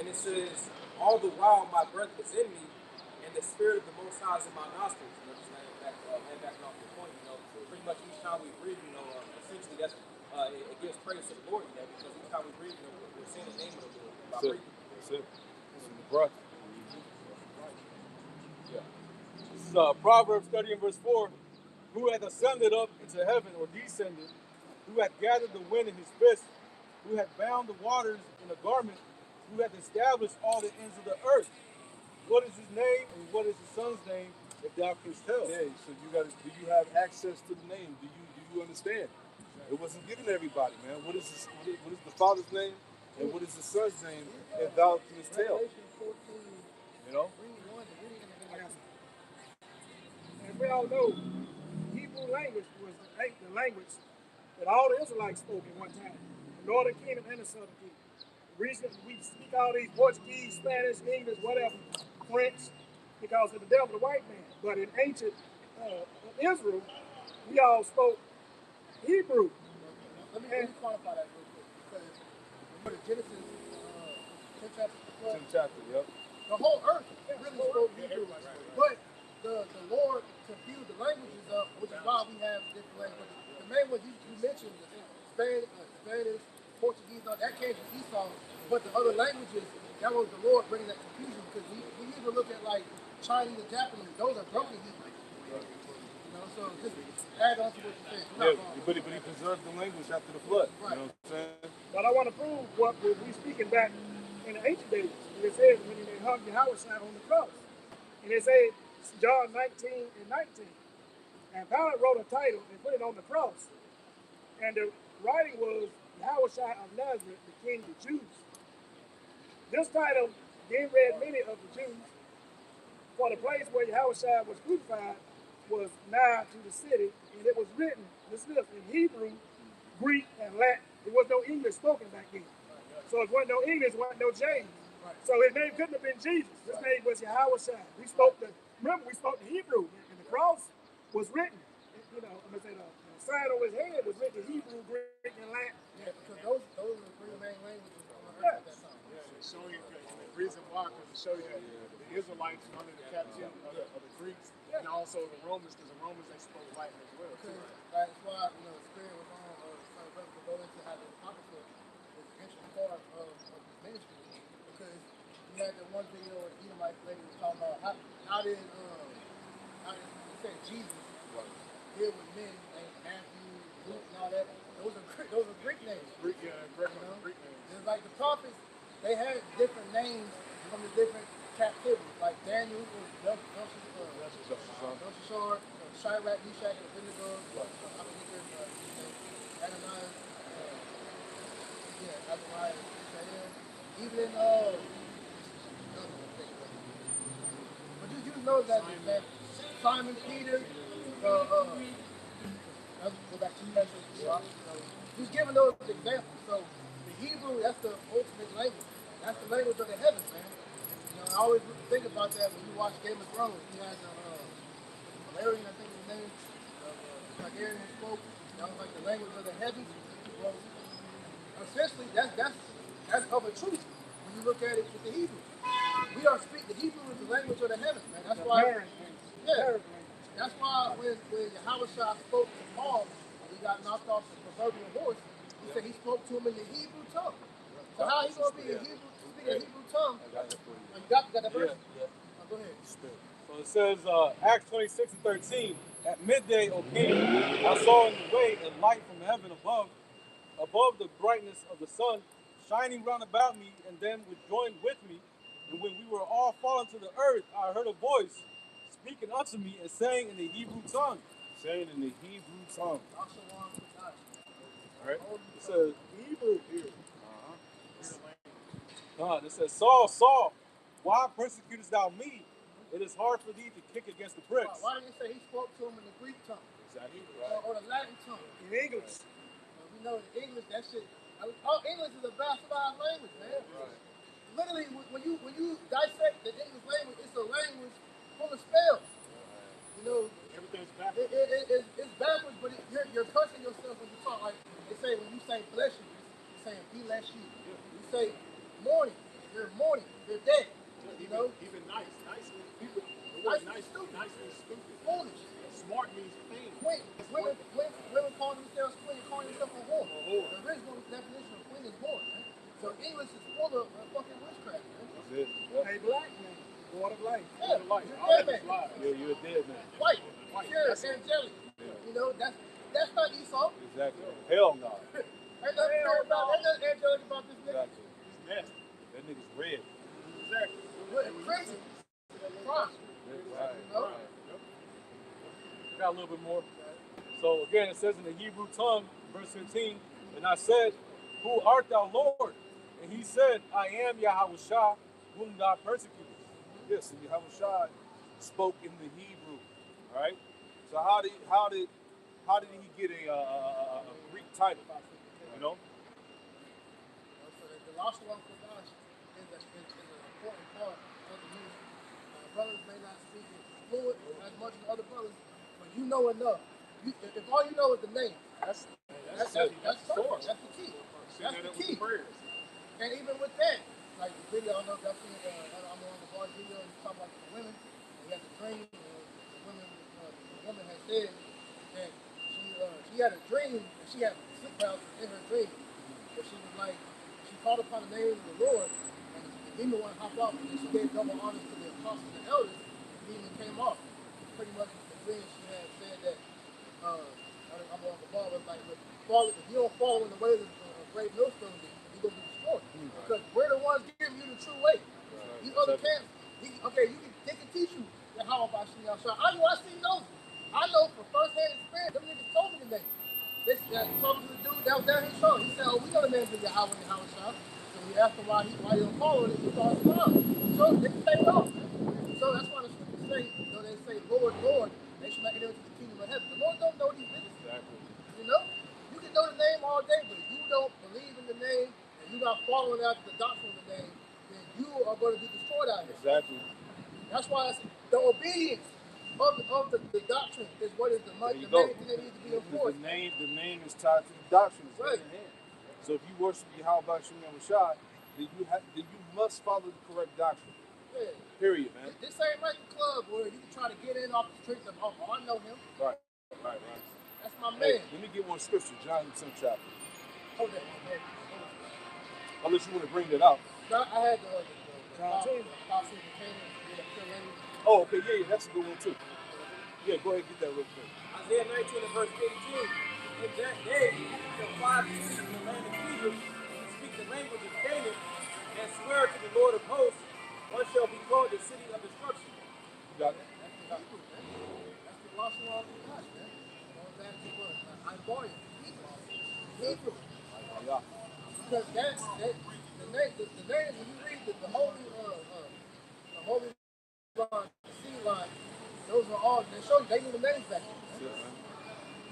And it says, all the while my breath was in me, and the spirit of the Most High is in my nostrils. You know, just land back off the point, you know. Pretty much each time we breathe, you know, essentially that's it gives praise to the Lord, you know, because each time we breathe, you know, we're saying the name of the Lord by breathing. That's it. This is the breath. Yeah. This is Proverbs 30 and verse 4. Who hath ascended up into heaven or descended? Who hath gathered the wind in his fist? Who hath bound the waters in a garment? Who hath established all the ends of the earth? What is his name and what is his son's name, if thou canst tell? Yeah, so you got. Do you have access to the name? Do you understand? It wasn't given to everybody, man. What is the father's name and what is the son's name, if thou canst tell? You know. As we all know, Hebrew language was the language that all the Israelites spoke at one time, the northern kingdom and the southern kingdom. The reason we speak all these Portuguese, Spanish, English, whatever, French, because of the devil, the white man. But in ancient Israel, we all spoke Hebrew. Let me qualify that real quick, because when you go to Genesis 10 chapter, 10th chapter, yep. the whole earth really spoke Hebrew. But the Lord confused the languages up, which is why we have different languages. The main one you mentioned, Spanish, Portuguese, that came from Esau. But the other languages, that was the Lord bringing that confusion, because we even look at like Chinese and Japanese, those are broken Hebrew. You know, so just add on to what you said. Yeah, but he preserved the language after the flood. Right. You know what I'm saying? But I want to prove what we speaking back in the ancient days. It says when they hung Yahweh on the cross. And it says John 19 and 19. And Pilate wrote a title and put it on the cross. And the writing was Yahweh of Nazareth, the King of the Jews. This title then read many of the Jews, for the place where Yahweh was crucified was nigh to the city, and it was written, listen to this, in Hebrew, Greek, and Latin. There was no English spoken back then. So if there wasn't no English, there wasn't no James. So his name couldn't have been Jesus. His name was Yahweh. We spoke the Hebrew, and the cross was written. You know, I'm gonna say the sign on his head was written in Hebrew, Greek, and Latin. Yeah, because those are the three main languages on earth at that time. Yeah, it's showing you the reason why, because to show you that the Israelites were under the captivity of the Greeks and also the Romans, because the Romans they spoke Latin as well. Because that's why the Spirit was on Son Brother to go into how the Apocrypha is an integral part of his ministry. Because you had that one video where the Edomite lady was talking about how did you say Jesus deal with men named Matthew, Luke, and all that. Those are Greek names. Greek names. It's like the prophets, they had different names from the different captivities. Like Daniel was Belshazzar, Shadrach, Meshach, and Abednego. I forget their name. Ananias, Azariah, Mishael. Even in but you know that Simon Peter, let's go back to Peter. He's giving those examples. So the Hebrew, that's the ultimate language. That's the language of the heavens, man. You know, I always think about that when you watch Game of Thrones. He had Valerian, I think his name, Targaryen spoke. That was like the language of the heavens. Well, essentially, that's of a truth when you look at it with the Hebrew. The Hebrew is the language of the heavens, man. That's why. Yeah. That's why when Yahweh spoke to Paul, when he got knocked off the proverbial horse, he said he spoke to him in the Hebrew tongue. So how he gonna be speaking a Hebrew tongue? You got that verse? Yeah. Oh, go ahead. So it says, Acts 26 and 13, at midday, O king, I saw in the way a light from heaven above the brightness of the sun, shining round about me, and them which joined with me. And when we were all fallen to the earth, I heard a voice speaking unto me and saying in the Hebrew tongue. All right. It says Hebrew here. It says, Saul, Saul, why persecutest thou me? It is hard for thee to kick against the pricks. Why didn't it say he spoke to him in the Greek tongue? Exactly. Or the Latin tongue? In English. We know in English that shit. English is a bastardized language, man. Right. Literally, when you dissect the English language, it's a language full of spells. You know, Everything's backwards. it's backwards, but you're cursing yourself when you talk. Like they say, when you say bless you, you're saying bless you. You say morning, you're mourning, you're dead. You know, Even nice. Nice means people. Nice Nice is stupid. Nice means stupid. foolish. Smart means pain. Queen. Women call themselves queen, calling themselves a whore. whore. The original definition of queen is whore, man. So English is full of fucking witchcraft, man. That's it. Hey, black man. Water of life. Yeah, Life. you're All dead, that is man. lies. You're a dead man. White, White. pure, That's it. angelic. You know, that's not Esau. Exactly. Hell no. Ain't nothing pure about, ain't nothing angelic about this nigga. Exactly. It's nasty. That nigga's red. Exactly. We're in prison. Cross. Exactly. You know? Got a little bit more. So again, it says in the Hebrew tongue, verse 15, and I said, who art thou, Lord? And he said, I am Yahushua, whom thou persecutest. Yes, and Yahushua spoke in the Hebrew. All right. So how did he get a Greek title? You know. So the lost one for God is an important part of the ministry. Brothers may not speak it fluent as much as other brothers, but you know enough. If all you know is the name, that's source. That's the key. That's the key. And even with that, like the video, I don't know if y'all seen I'm on the bar video, and he's talking about the women. And he had the dream, and the woman had said that she had a dream, and she had sleep paralysis in her dream. But she was like, she called upon the name of the Lord, and the demon wanted to hop off, and she gave double honors to the apostles and elders. The demon came off. Pretty much the dream she had said that I'm on the ball, but like if you don't follow in the way of the great millstone, you're gonna be destroyed. Because we're the ones giving you the true way. These other camps, they can teach you that how about Shimon Shah. I seen those. I know from first-hand experience, them niggas told me the name. This talking to the dude that was down his show. He said, "Oh, we know the name of Yahweh and Yahweh Shah." So we asked him why he don't follow it. He started smiling. So they can take it off. So that's why the scriptures say, they say, "Lord, Lord," they should not enter into the kingdom of heaven. The Lord don't know these niggas. Exactly. You know, you can know the name all day, but if you don't believe in the name and you're not following after the doctrine of the name, then you are going to be destroyed out here. Exactly. That's why it's the obedience of the doctrine is what is the main thing that needs to be enforced. The name is tied to the doctrine. It's Right. hand in hand. So if you worship Yahweh Shem Shai, then you must follow the correct doctrine. Yeah. Period, man. This ain't like the club where you can try to get in off the streets of, oh, I know him. Right. That's my man. Hey, let me get one scripture, John 10th chapter. Hold that, man. Unless you want to bring that out. No, I had the John 10. Apostle Container, pure language. Oh, okay, yeah, that's a good one too. Yeah, go ahead and get that real quick. Isaiah 19 and verse 18. In that day shall fly the cities in the land of Egypt, and speak the language of Canaan, and swear to the Lord of hosts, one shall be called the city of destruction. You got it? That's the Hebrew, man. That's the lost one of the gosh, man. Going back to what? I'm born Hebrew. Yeah. Because the name, when you read the holy line, the sea line, those are all, they show you, they knew the names back then. That's it, man.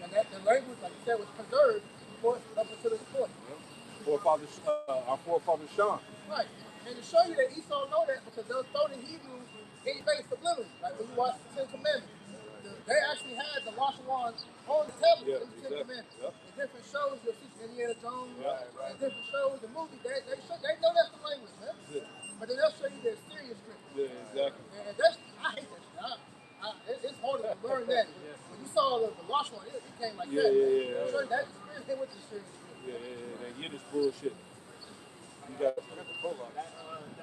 And that the language, like you said, was preserved before up until this point. Our forefather Sean. Right. And to show you that Esau know that because those thrown in Hebrew in face subliminally. Like when you watch the Ten Commandments, they actually had the Lashawans on the tablets in the Ten Commandments. Yep. In different shows, you'll see Indiana Jones, Right. in different shows and movies, they know that's the language, man. But then they'll show you their serious script. Yeah, exactly. And that's, I hate that shit. It's hard to learn that. When you saw the Lost One, it came like that. Yeah. So that experience came with the serious script. Yeah. That Yiddish bullshit. You got the prologue.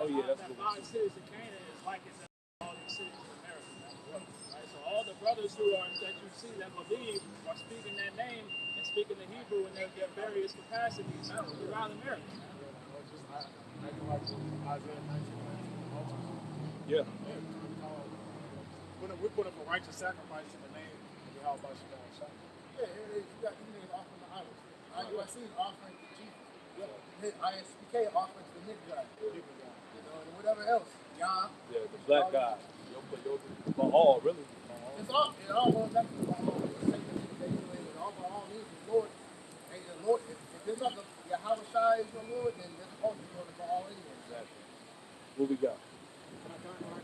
Oh yeah, that's that good. five cities of Canaan is like it's in all these cities of America. Right? So all the brothers that you see that believe are speaking that name and speaking the Hebrew in their various capacities throughout America. Yeah. We put up a righteous sacrifice in the name of Yahweh Shem Shah. Yeah, you got these niggas offering the idols. IUIC is offering to Jesus. ISPK offering to the nigga guy. And whatever else. Yah. Yeah, the black God. Baal, really. It all goes back to the Baal. The same thing they do it. All Baal means is Lord. And the Lord, if there's not the Yahweh Shai is your Lord, then there's supposed to be on the Baal anyway. Exactly. What we got? Can I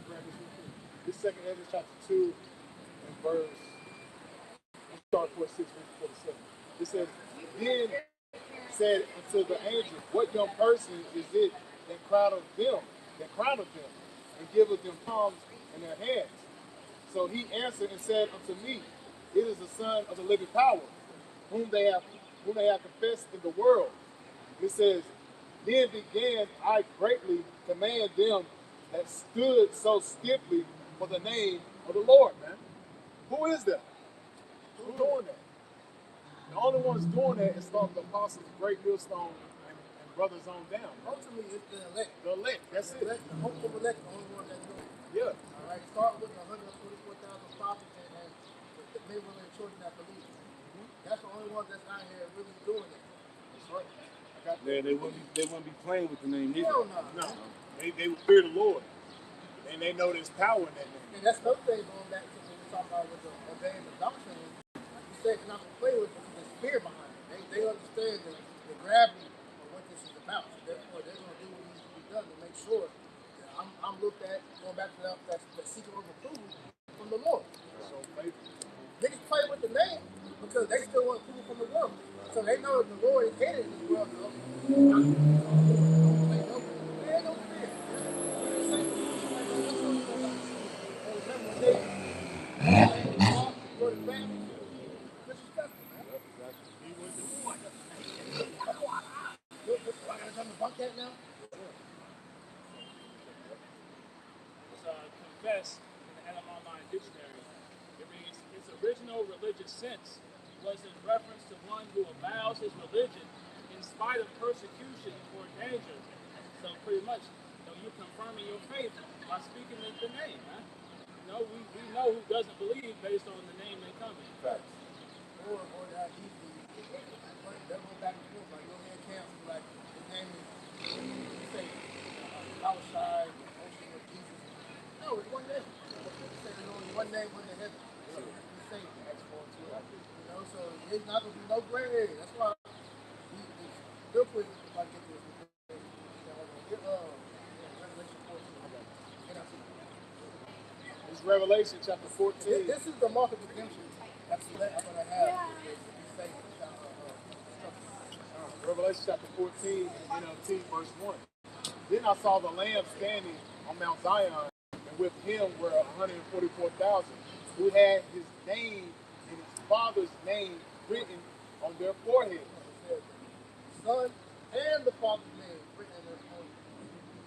grab this real quick? This second Ezra chapter 2 and verse, we start 46, verse 47. It says, then said unto the angel, what young person is it that crowneth them, and giveth them palms in their hands? So he answered and said unto me, it is the Son of the living power, whom they have confessed in the world. It says, then began I greatly command them that stood so stiffly for the name of the Lord, man. Who is that? Who's doing that? The only ones doing that is from the apostles, great millstone, and brothers on down. Ultimately, it's the elect. The elect, that's it. The hopeful elect, the only one that's doing it. Yeah. All right, start with the 144,000 prophets and the men, women, and children that believe. That's the only ones that's out here really doing it. That's right. Yeah, they wouldn't be playing with the name either. Hell no. No. They would fear the Lord. And they know there's power in that name. And that's another thing going back to what we talking about with the obeying the doctrine. You say it's not to play with because there's fear behind it. They understand the gravity of what this is about. So therefore, they're going to do what needs to be done to make sure that I'm looked at, going back to that seeker of approval from the Lord. So faithful. Niggas play with the name because they still want approval from the world. So they know that the Lord is headed in this world. So don't play no fear. There ain't no fear. Confess in the LMI dictionary. It reads, its original religious sense was in reference to one who avows his religion in spite of persecution or danger. So pretty much, you're confirming your faith by speaking the name, man. We know who doesn't believe based on the name they come in. Facts. Or that easy. They'll go back and forth. Like, your man can't be like, his name is, you say, outside, ocean of Jesus. No, it's one name. You say there's only one name under heaven. You say Acts 4:2. So there's not going to be no gray area. That's why real quick, if I get this, Revelation 14. It's Revelation chapter 14. This is the mark of redemption. That's what I'm going to have. Revelation chapter 14, NLT, verse 1. Then I saw the Lamb standing on Mount Zion, and with him were 144,000, who had his name and his father's name written on their foreheads. Son and the Father's name written in their foreheads.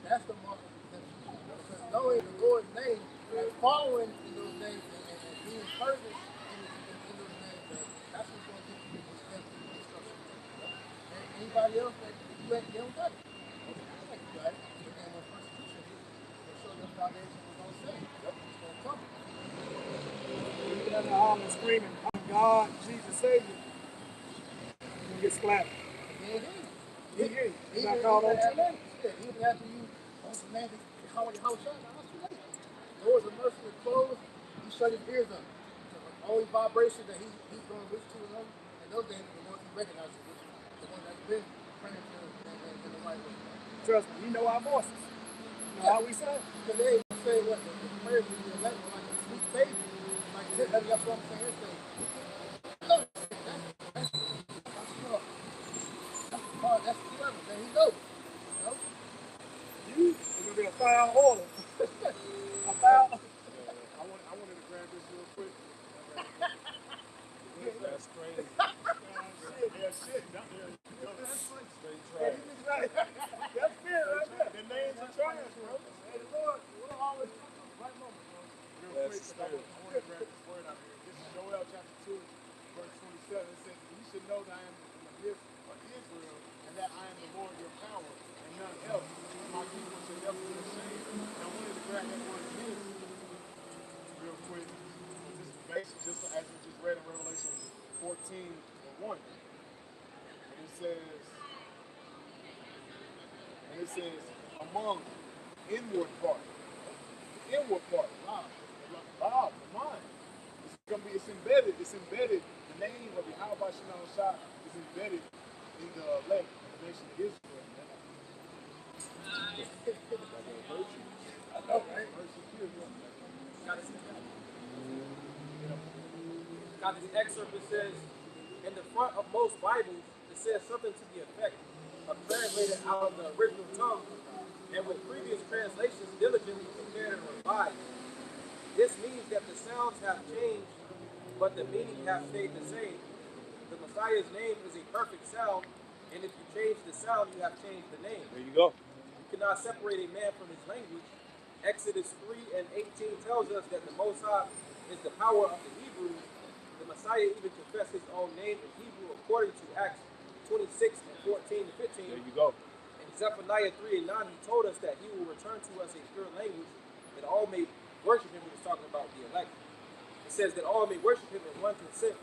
That's the mark of redemption. Because knowing the Lord's name and following in those names and being fervent in those names, that's what's going to get you redemption and destruction. And anybody else that they don't got it. That's like you got it. But then when persecution hits, they show your foundation was on sin. It's going to come. You got to holler and scream and oh God, Jesus Savior. You get slapped. He's not called on too late. Even after you commanded how your house shut, now that's too late. Doors of mercy are closed. He shut his ears up. All these vibrations that he's going to listen to and those days are the ones he recognizes, the ones that's been praying to in the right way. Trust me, you know our voices. You know how we say? Because they say what the prayers of the elect were like a sweet baby. Like that's what I'm saying. That's clever, man. He knows. You, it's going to be a foul order. A foul. I wanted to grab this real quick. That's crazy. Yeah, shit. That's right. That's fair right there. The names are trash, bro. Hey, the Lord will always come to the right moment, bro. Real quick, because I want to grab this word out here. This is Joel chapter 2, verse 27. It says, you should know that I am in the midst of Israel, and that I am the Lord your power, and none else. My people should never be ashamed. And I wanted to grab that word again, real quick. This is basically just as we just read in Revelation 14 and 1. And it says, among inward part. inward part. Wow, the mind. It's embedded. The name of the Yahweh Shalom Shah is embedded in the elect, the nation of Israel, man. Virtue. I know, right? Virtue pure, Now this excerpt, it says, in the front of most Bibles, it says something to the effect of translated out of the original tongue, and with previous translations diligently prepared and revised. This means that the sounds have changed, but the meaning has stayed the same. The Messiah's name is a perfect sound, and if you change the sound, you have changed the name. There you go. You cannot separate a man from his language. Exodus 3 and 18 tells us that the Most High is the power of the Hebrews. The Messiah even confessed his own name in Hebrew according to Acts 26 and 14 and 15. There you go. In Zephaniah 3 and 9, he told us that he will return to us a pure language, that all may worship him. He was talking about the elect. It says that all may worship him in one consent.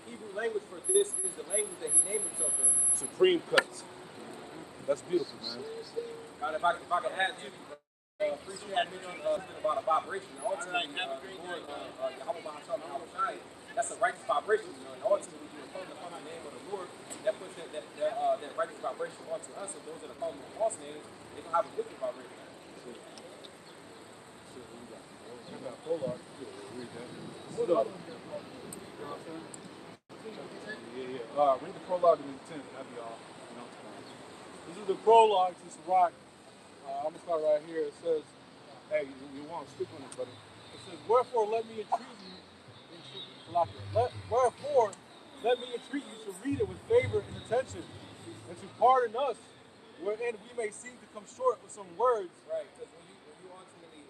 Hebrew language for this is the language that he named himself in. Supreme cuts. That's beautiful, man. God, if I could add to appreciate mentioned about a vibration. Ultimately, that's a righteous vibration. And ultimately, you affirm the name of the Lord. That puts that righteous vibration onto us. And those that are calling false names, they can have a wicked vibration. Read the prologue in the 10th. That'd be all. This is the prologue to Sirach. I'm gonna start right here. It says, "Hey, you want to stick on it, buddy?" It says, "Wherefore let me entreat you, wherefore let me entreat you to read it with favor and attention, and to pardon us, wherein we may seem to come short with some words." Right, because when you ultimately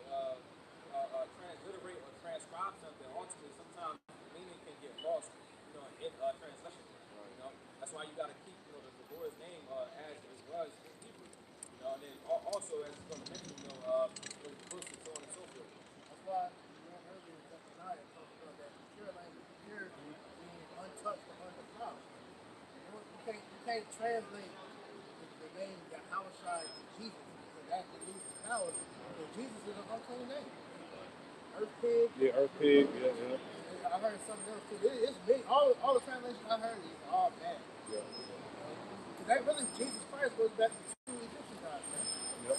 transliterate or transcribe something, ultimately sometimes meaning can get lost, in translation. You know, that's why you got to keep, the Lord's name as it was in Hebrew. And then also, as it's going to mention, the books and so on and so forth. That's why you read earlier in Zephaniah talks about that pure language, pure being untouched or undefiled. You can't translate the name Yahushua to Jesus because that would lose the power. Because Jesus is an unclean name. Earth pig. Yeah, earth pig. Yeah. I heard something else too. It's big. All the translations I heard is all bad. Yeah. Because that really, Jesus Christ goes back to two Egyptian gods, man. Yep.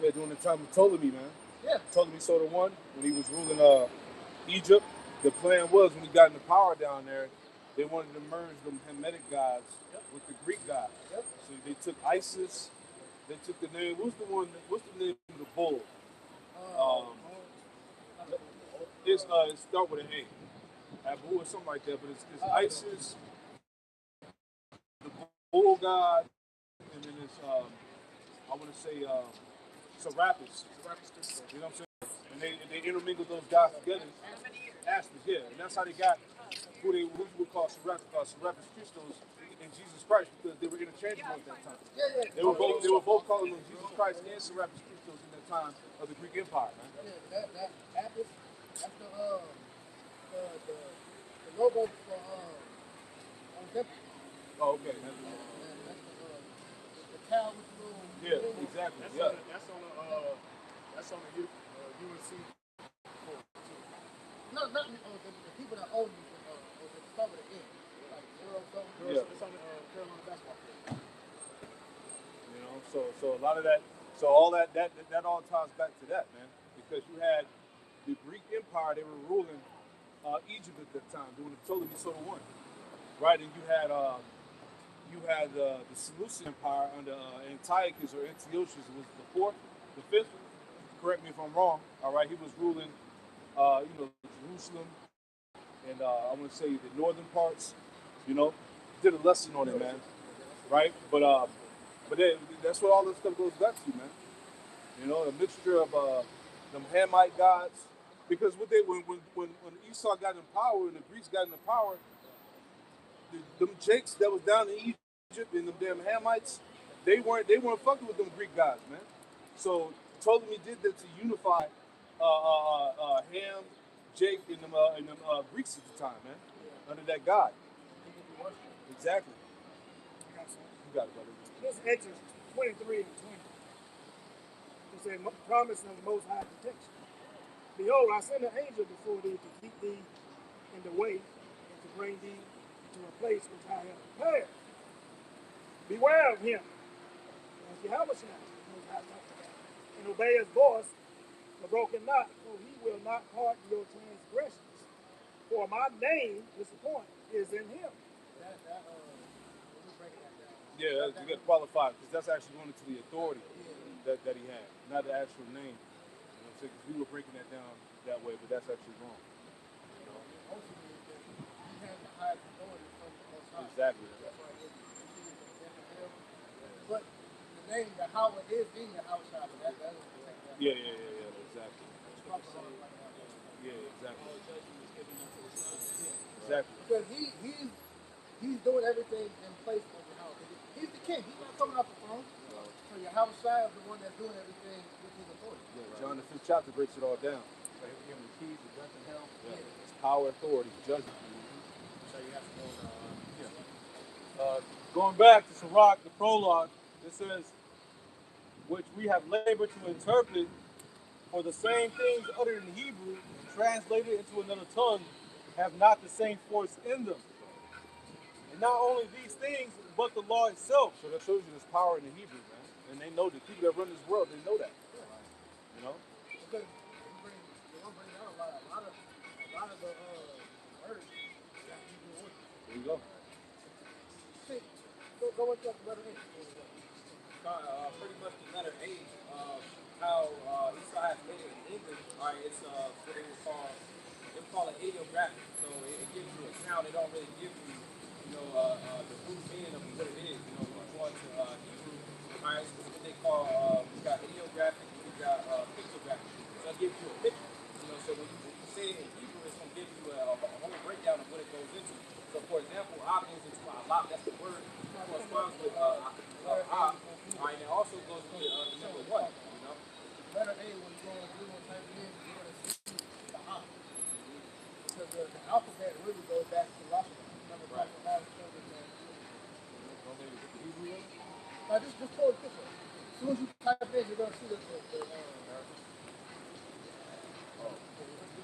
Yeah, during the time of Ptolemy, man. Yeah. Ptolemy Soter I, when he was ruling Egypt, the plan was when he got into power down there, they wanted to merge the Hamitic gods with the Greek gods. Yep. So they took Isis, they took the name, what's the name of the bull? It starts with an A. Abu or something like that, but it's Isis, the bull god, and then it's, I want to say, Serapis. You know what I'm saying? And they intermingled those guys together. Aspas, yeah. And that's how they got who you would call Serapis Christos and Jesus Christ, because they were interchangeable at that time. Yeah. They were both calling them Jesus Christ and Serapis Christos in that time of the Greek Empire, man. Yeah, that Apis, that's the logo for Olympic. Oh, okay. That's the cow with the little. Yeah, exactly. That's on the UNC. No, not the people that own you was covered in. Like zero something. Yeah. It's on the Carolina basketball field. So a lot of that, so all that all ties back to that, man, because you had the Greek Empire, they were ruling Egypt at that time, during the Ptolemy Soter I, right? And you had the Seleucid Empire under Antiochus or Antiochus was the fourth, the fifth. Correct me if I'm wrong. All right, he was ruling, Jerusalem, and I want to say the northern parts. Did a lesson on it, man. Right, but that's what all this stuff goes back to, man. A mixture of them Hamite gods, because when Esau got in power and the Greeks got into power, them Jakes that was down in Egypt and them damn Hamites, they weren't fucking with them Greek gods, man. So Ptolemy did that to unify Ham, Jake, and them Greeks at the time, man, under that god. Exactly. You got it, buddy. This is Exodus 23 and 20. It says, promise of the Most High protection. Behold, I send an angel before thee to keep thee in the way and to bring thee to a place which I have prepared. Beware of him, as Yahweh said, and obey his voice, broken not, for he will not pardon your transgressions. For my name, this point, is in him. We're breaking that down. Yeah, you got to qualify because that's actually going into the authority that he had, not the actual name. You know what I'm saying? Because we were breaking that down that way, but that's actually wrong. You know? Ultimately, he has the highest authority from the Most High. Exactly. That's why he is in him. But the name Yahweh is in Yahweh Shai, but that doesn't protect that. Yeah, exactly. Yeah, exactly. All judgment is given unto the Son. Exactly. Because he's doing everything in place of Yahweh. He's the king. He's not coming off the throne. So Yahweh Shai is the one that's doing everything with his authority. Yeah, John the 5th chapter breaks it all down. Like give him the keys to death and hell. Yeah. It's power, authority, judgment. So you have to go Going back to Sirach, the prologue, it says, which we have labored to interpret, for the same things uttered in Hebrew, translated into another tongue, have not the same force in them. And not only these things, but the law itself. So that shows you there's power in the Hebrew, man. And they know, the people that run this world, they know that. You know? because they don't bring out a lot of the words that Hebrew words. There you go. See, go into the letter A. Pretty much the letter A, how Esau has made it in English. All right, it's what they would call it ideographic. So it gives you a sound. It don't really give you, the root meaning of what it is. You know, when you go into Hebrew, all right, it's what they call we got ideographic, we got pictographic. So it gives you a picture. You know, so when you say it in Hebrew, it's gonna give you a whole breakdown of what it goes into. So for example, Ab is into a lot. That's the word corresponds with Ab. All right, and it also goes with the number one. You know. Letter A, when you go on Google and type it in, you're going to see the A. Because the alphabet really goes back to Rosh. Remember, Right. Prophet showed us that. Hebrew? Now, just pull the picture. As soon as you type it in, you're going to see you're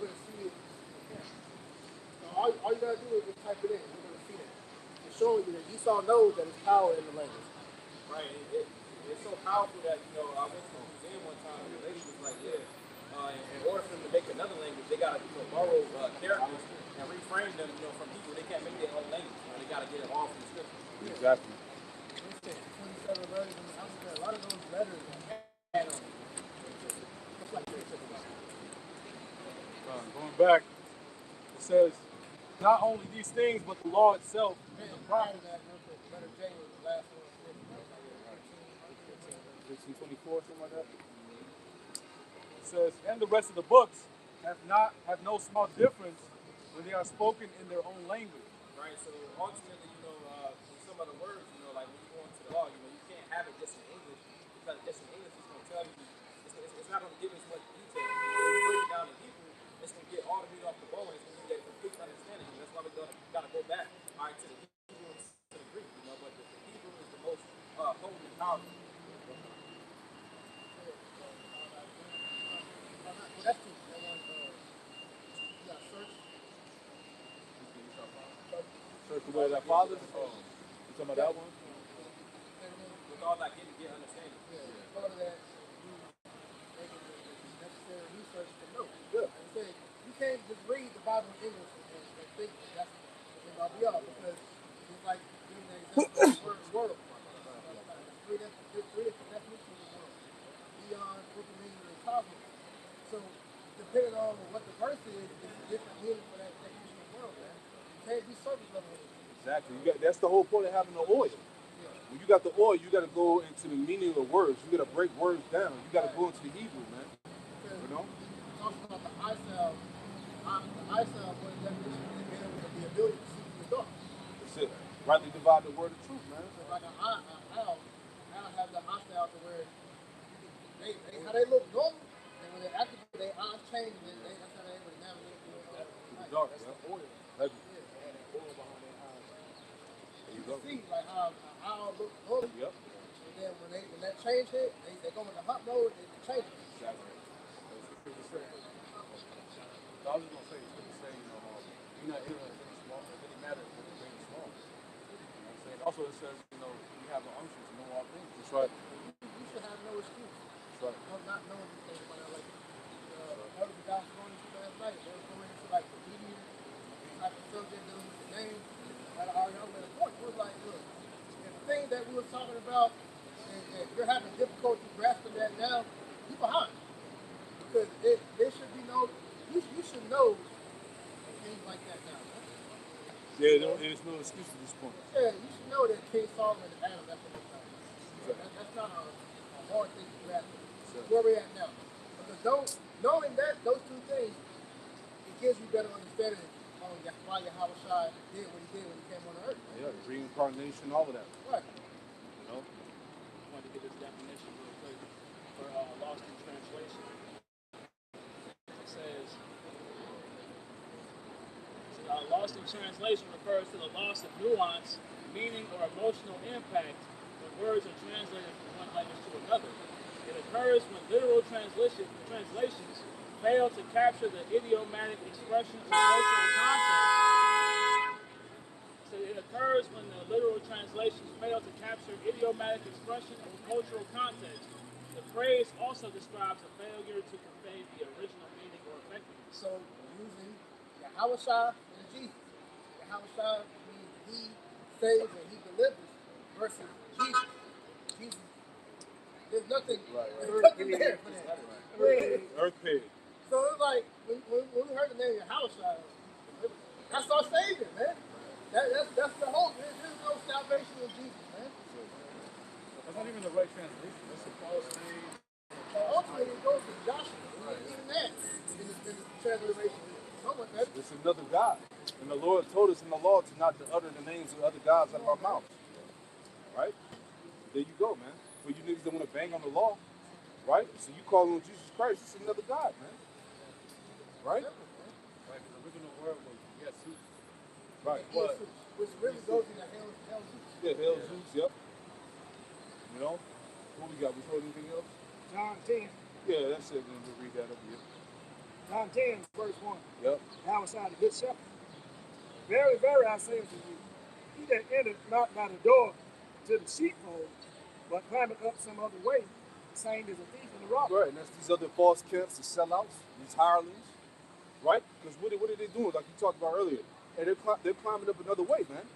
going to see it. So all you got to do is just type it in. You're going to see that. It's showing you that Esau knows that there's power in the language. Right. It's so powerful that, I went to a museum one time and the lady was like, in order for them to make another language, they got to, borrow characters and reframe them, from Hebrew. They can't make their own language. They got to get it all from the scripture. Exactly. They said 27 letters in the alphabet. A lot of those letters are add on. Just like they said about it. Going back, it says, not only these things, but the law itself is a prophet. That letter J was the last one. 1524, something like that. It says, and the rest of the books have no small difference when they are spoken in their own language. Right. So ultimately, in some of the words, like when you go into the law, you can't have it just in English because just in English it's going to tell you, it's not going to give as much detail. When you break it down in Hebrew, it's going to get all the meat off the bone. It's going to get a complete understanding. And that's why we got to go back, all right, to the Hebrew and to the Greek, but the Hebrew is the most potent and powerful. Well, that's true. That one, you got search. Search the way of thy fathers. Oh, you talking about that one? With all that get understanding. Yeah. Part of that, you making the necessary research to know. Yeah. Like I said, you can't just read the Bible in English and think that that's the end all be all, because it's like giving an example of the word world. Three different definitions of world. Beyond, ultimate, and cosmos. So, depending on what the verse is different meaning for that definition of world, man. You can't be surface level. Exactly. That's the whole point of having the oil. When you got the oil, you got to go into the meaning of words. You got to break words down. You got to go into the Hebrew, man. Because You know? it talks about the eye salve. The eye salve, what the definition is, being able to the ability to see through the dark. That's it. Rightly divide the word of truth, man. So like an owl have the eye salve to where how they look normal, and when they activate, their eyes change, and that's how they're able to navigate through the night. Dark, That's yeah. the oil. Heavy. Yeah, they had that oil behind their eyes. There You you can go. see like how an owl look normal, Yep. and then when that change hit, they go into hunt mode, and it changes. Exactly. Also, it says, we have an unction to know all things. That's right. You should have no excuse. That's right. Of not knowing these things about like other guys going into last night. They were going into like the media type of subject dealing with the name. At our young man point was like, look, and the thing that we were talking about, and you're having difficulty grasping that now, you behind. Because there should be no, you should know things like that now. Huh? Yeah, there's no excuse at this point. Yeah, you should know that King Solomon and Adam, that's what they're talking about. That's not a hard thing to grasp. Where we're at now. Because knowing that, those two things, it gives you better understanding on why Yahweh Shai did what he did when he came on the earth. Yeah, reincarnation, all of that. Right. I wanted to get this definition real quick for lost in translation. It says, lost in translation refers to the loss of nuance, meaning, or emotional impact when words are translated from one language to another. It occurs when literal translations fail to capture the idiomatic expression of cultural context. So it occurs when the literal translations fail to capture idiomatic expression of cultural context. The phrase also describes a failure to convey the original meaning or effectiveness. So using Yahweh Shai and Jesus. Yahweh Shai means he saves and he delivers versus Jesus. Jesus. There's nothing there for that. Earth pig. So it's like when we heard the name Yahweh Shai, that's our Savior, man. That's the hope. There's no salvation in Jesus, man. That's not even the right translation. That's a false name. Ultimately, it goes to Joshua. Even that in the translation. It's another God. And the Lord told us in the law to not to utter the names of other gods out of our mouths. Right? There you go, man. For you niggas that want to bang on the law, right? So you call on Jesus Christ, it's another God, man. Right? Right, the original word was Jesus. Right. Which really goes into hell Zeus. Yeah, hell Zeus, yep. What we got? We heard anything else? John 10. Yeah, that's it. Then we'll read that up here. John 10, verse 1. Yep. Thou art the good shepherd. Very, very, I say unto you, he that entereth not by the door to the sheepfold, but climbeth up some other way, the same is a thief and a robber. Right, and that's these other false camps, the sellouts, these hirelings, right? Because what are they doing? Like you talked about earlier, and they're climbing up another way, man.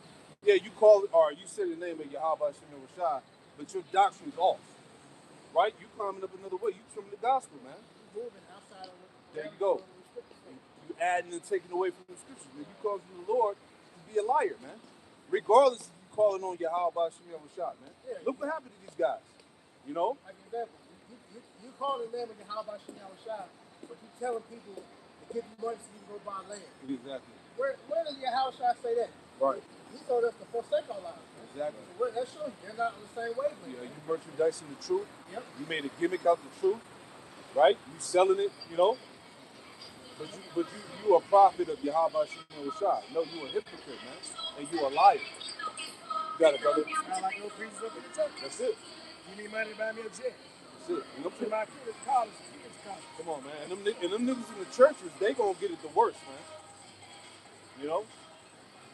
Yeah, you call it, or you say the name of Yahweh Shem Rashai, but your doctrine's off, right? You climbing up another way. You trimming the gospel, man. Moving outside of it. There you go. You adding and taking away from the scriptures, man. You causing the Lord to be a liar, man. Regardless of you calling on Yahweh Shem Rashai, man. Yeah. Look what happened to these guys. Like example, you calling them with Yahweh Shem Shai, but you telling people to give you money so you can go buy land. Exactly. Where does Yahweh Shai say that? Right. He told us to forsake our lives. Exactly. So that shows you they're not on the same wavelength. Yeah, you merchandising the truth. Yep. You made a gimmick out the truth, right? You selling it, But you a prophet of Yahweh Shem Rashai. No, you a hypocrite, man, and you a liar. You got it, brother. Sound like no preachers up in the church. That's it. You need money to buy me a jet. That's it. To my kids' college, Come on, man. And them niggas in the churches, they gonna get it the worst, man.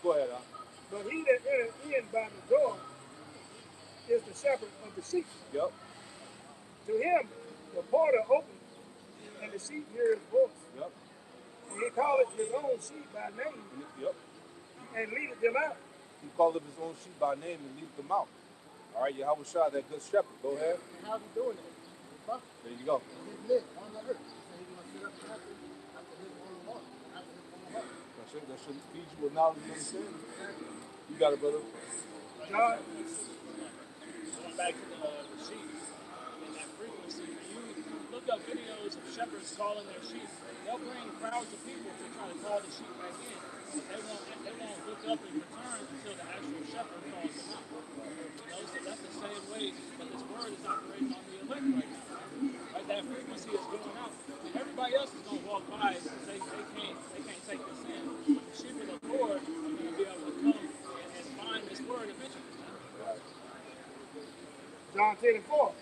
Go ahead, Al. But he that entereth in by the door is the shepherd of the sheep. Yep. To him the porter opened, and the sheep hear his voice. Yep. And he calleth his own sheep by name. Yep. And leadeth them out. He called up his own sheep by name and lead them out. All right, Yahweh Shai, that good shepherd. Go ahead. How's he doing that? There you go. He's lit on the earth. So he's going to sit up after his own water. After his own water. That should feed you with knowledge and understanding. You got it, brother. God. Going back to the sheep and that frequency, you look up videos of shepherds calling their sheep. They'll bring crowds of people to try to call the sheep back in. They won't look up in return until the actual shepherd calls them out. So that's the same way that this word is operating on the elect right now. Right, that frequency is going out. Everybody else is going to walk by because they can't take this in. But the sheep of the Lord are going to be able to come and find this word eventually. John 10 and 4.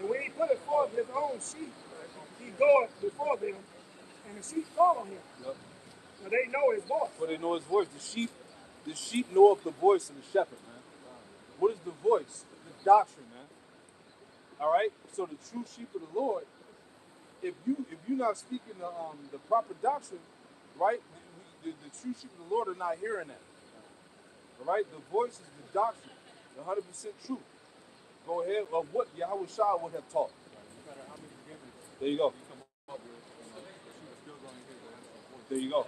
And when he putteth forth his own sheep, he goeth before them, and the sheep follow him. Yep. So they know his voice. But they know his voice. The sheep know of the voice of the shepherd, man. What is the voice? The doctrine, man. All right. So the true sheep of the Lord, if you're not speaking the proper doctrine, right? The true sheep of the Lord are not hearing that. All right. The voice is the doctrine, the 100% truth. Go ahead. Of what Yahweh Shah would have taught. No matter how many forgiveness There you go. you come up with, the sheep are still going to hear that. There you go.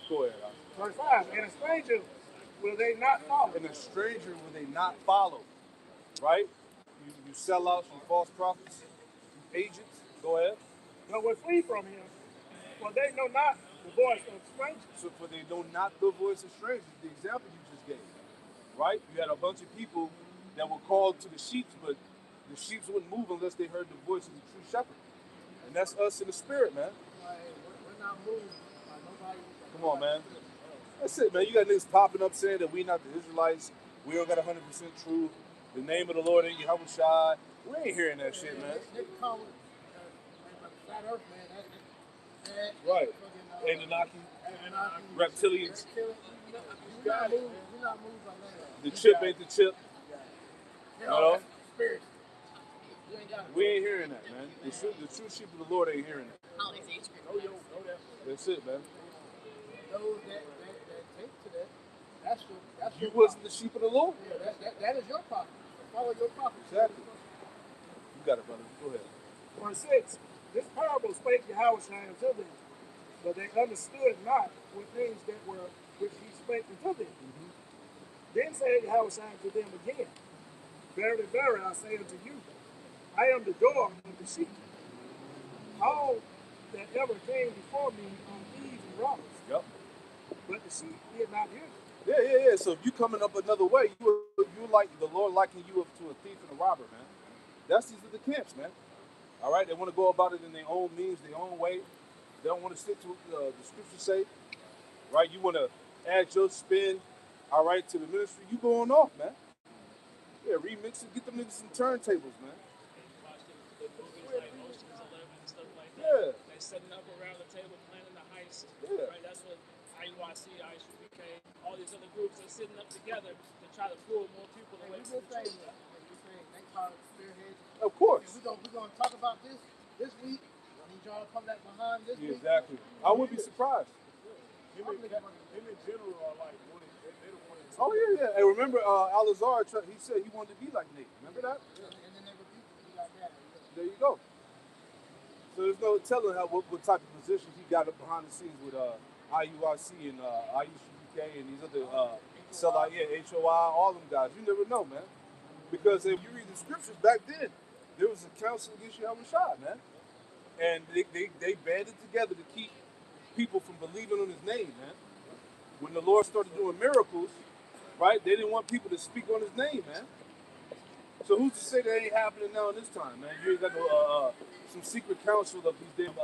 Go ahead. Verse 5, and a stranger will they not follow. And a stranger will they not follow. Right? You sell out, you false prophets, you agents. Go ahead. But will flee from him, for they know not the voice of strangers. So for they know not the voice of strangers, the example you just gave. Right? You had a bunch of people that were called to the sheep, but the sheep wouldn't move unless they heard the voice of the true shepherd. And that's us in the spirit, man. We're not moved by nobody. Come on, man. That's it, man. You got niggas popping up saying that we not the Israelites. We don't got 100% truth. The name of the Lord ain't Yahweh Shai. We ain't hearing that shit, man. They call it flat earth, man. Right. Anunnaki, reptilians. You're not moved by that. The chip ain't the chip. You know? Spirit. You ain't got it. We ain't hearing that, man. The true sheep of the Lord ain't hearing that. Holidays age group. That's it, man. Those that take to that, that's You your wasn't the sheep of the Lord? Yeah, that is your prophet. Follow your prophet. Exactly. You got it, brother. Go ahead. Verse 6, this parable spake Yahweh unto them, but they understood not what things that were which he spake unto them. Then said Yahweh unto them again, Verily, verily, I say unto you, I am the door of the sheep. All that ever came before me are thieves and robbers, Yep. but the sheep did not hear them. Yeah. So if you coming up another way, you like the Lord liking you up to a thief and a robber, man. These are the camps, man. All right, they want to go about it in their own means, their own way. They don't want to stick to what the scriptures say, right? You want to add your spin, all right, to the ministry. You going off, man. Yeah, remix it, get them niggas some turntables, man. Watch the movies like Ocean's 11 and stuff like that. Yeah. They setting up around the table planning the heist. Yeah. Right, that's what IUIC, ISUPK, all these other groups are sitting up together to try to pull more people away from the truth. They call it spearhead. Of course. We're gonna talk about this week. I need y'all to come back behind this week. Exactly. I wouldn't be surprised. Him in general are like they don't want to. Oh yeah. Hey, remember Alazar? He said he wanted to be like Nate. Remember that? And then they repeat it like that. There you go. So there's no telling what type of positions he got up behind the scenes with IUIC and IUCK and these other HOI, all them guys. You never know, man. Because if you read the scriptures back then, there was a council against Yahweh Shai, man. And they banded together to keep people from believing on his name, man. When the Lord started doing miracles, right, they didn't want people to speak on his name, man. So who's to say that ain't happening now in this time, man? You ain't got no, some secret council of these damn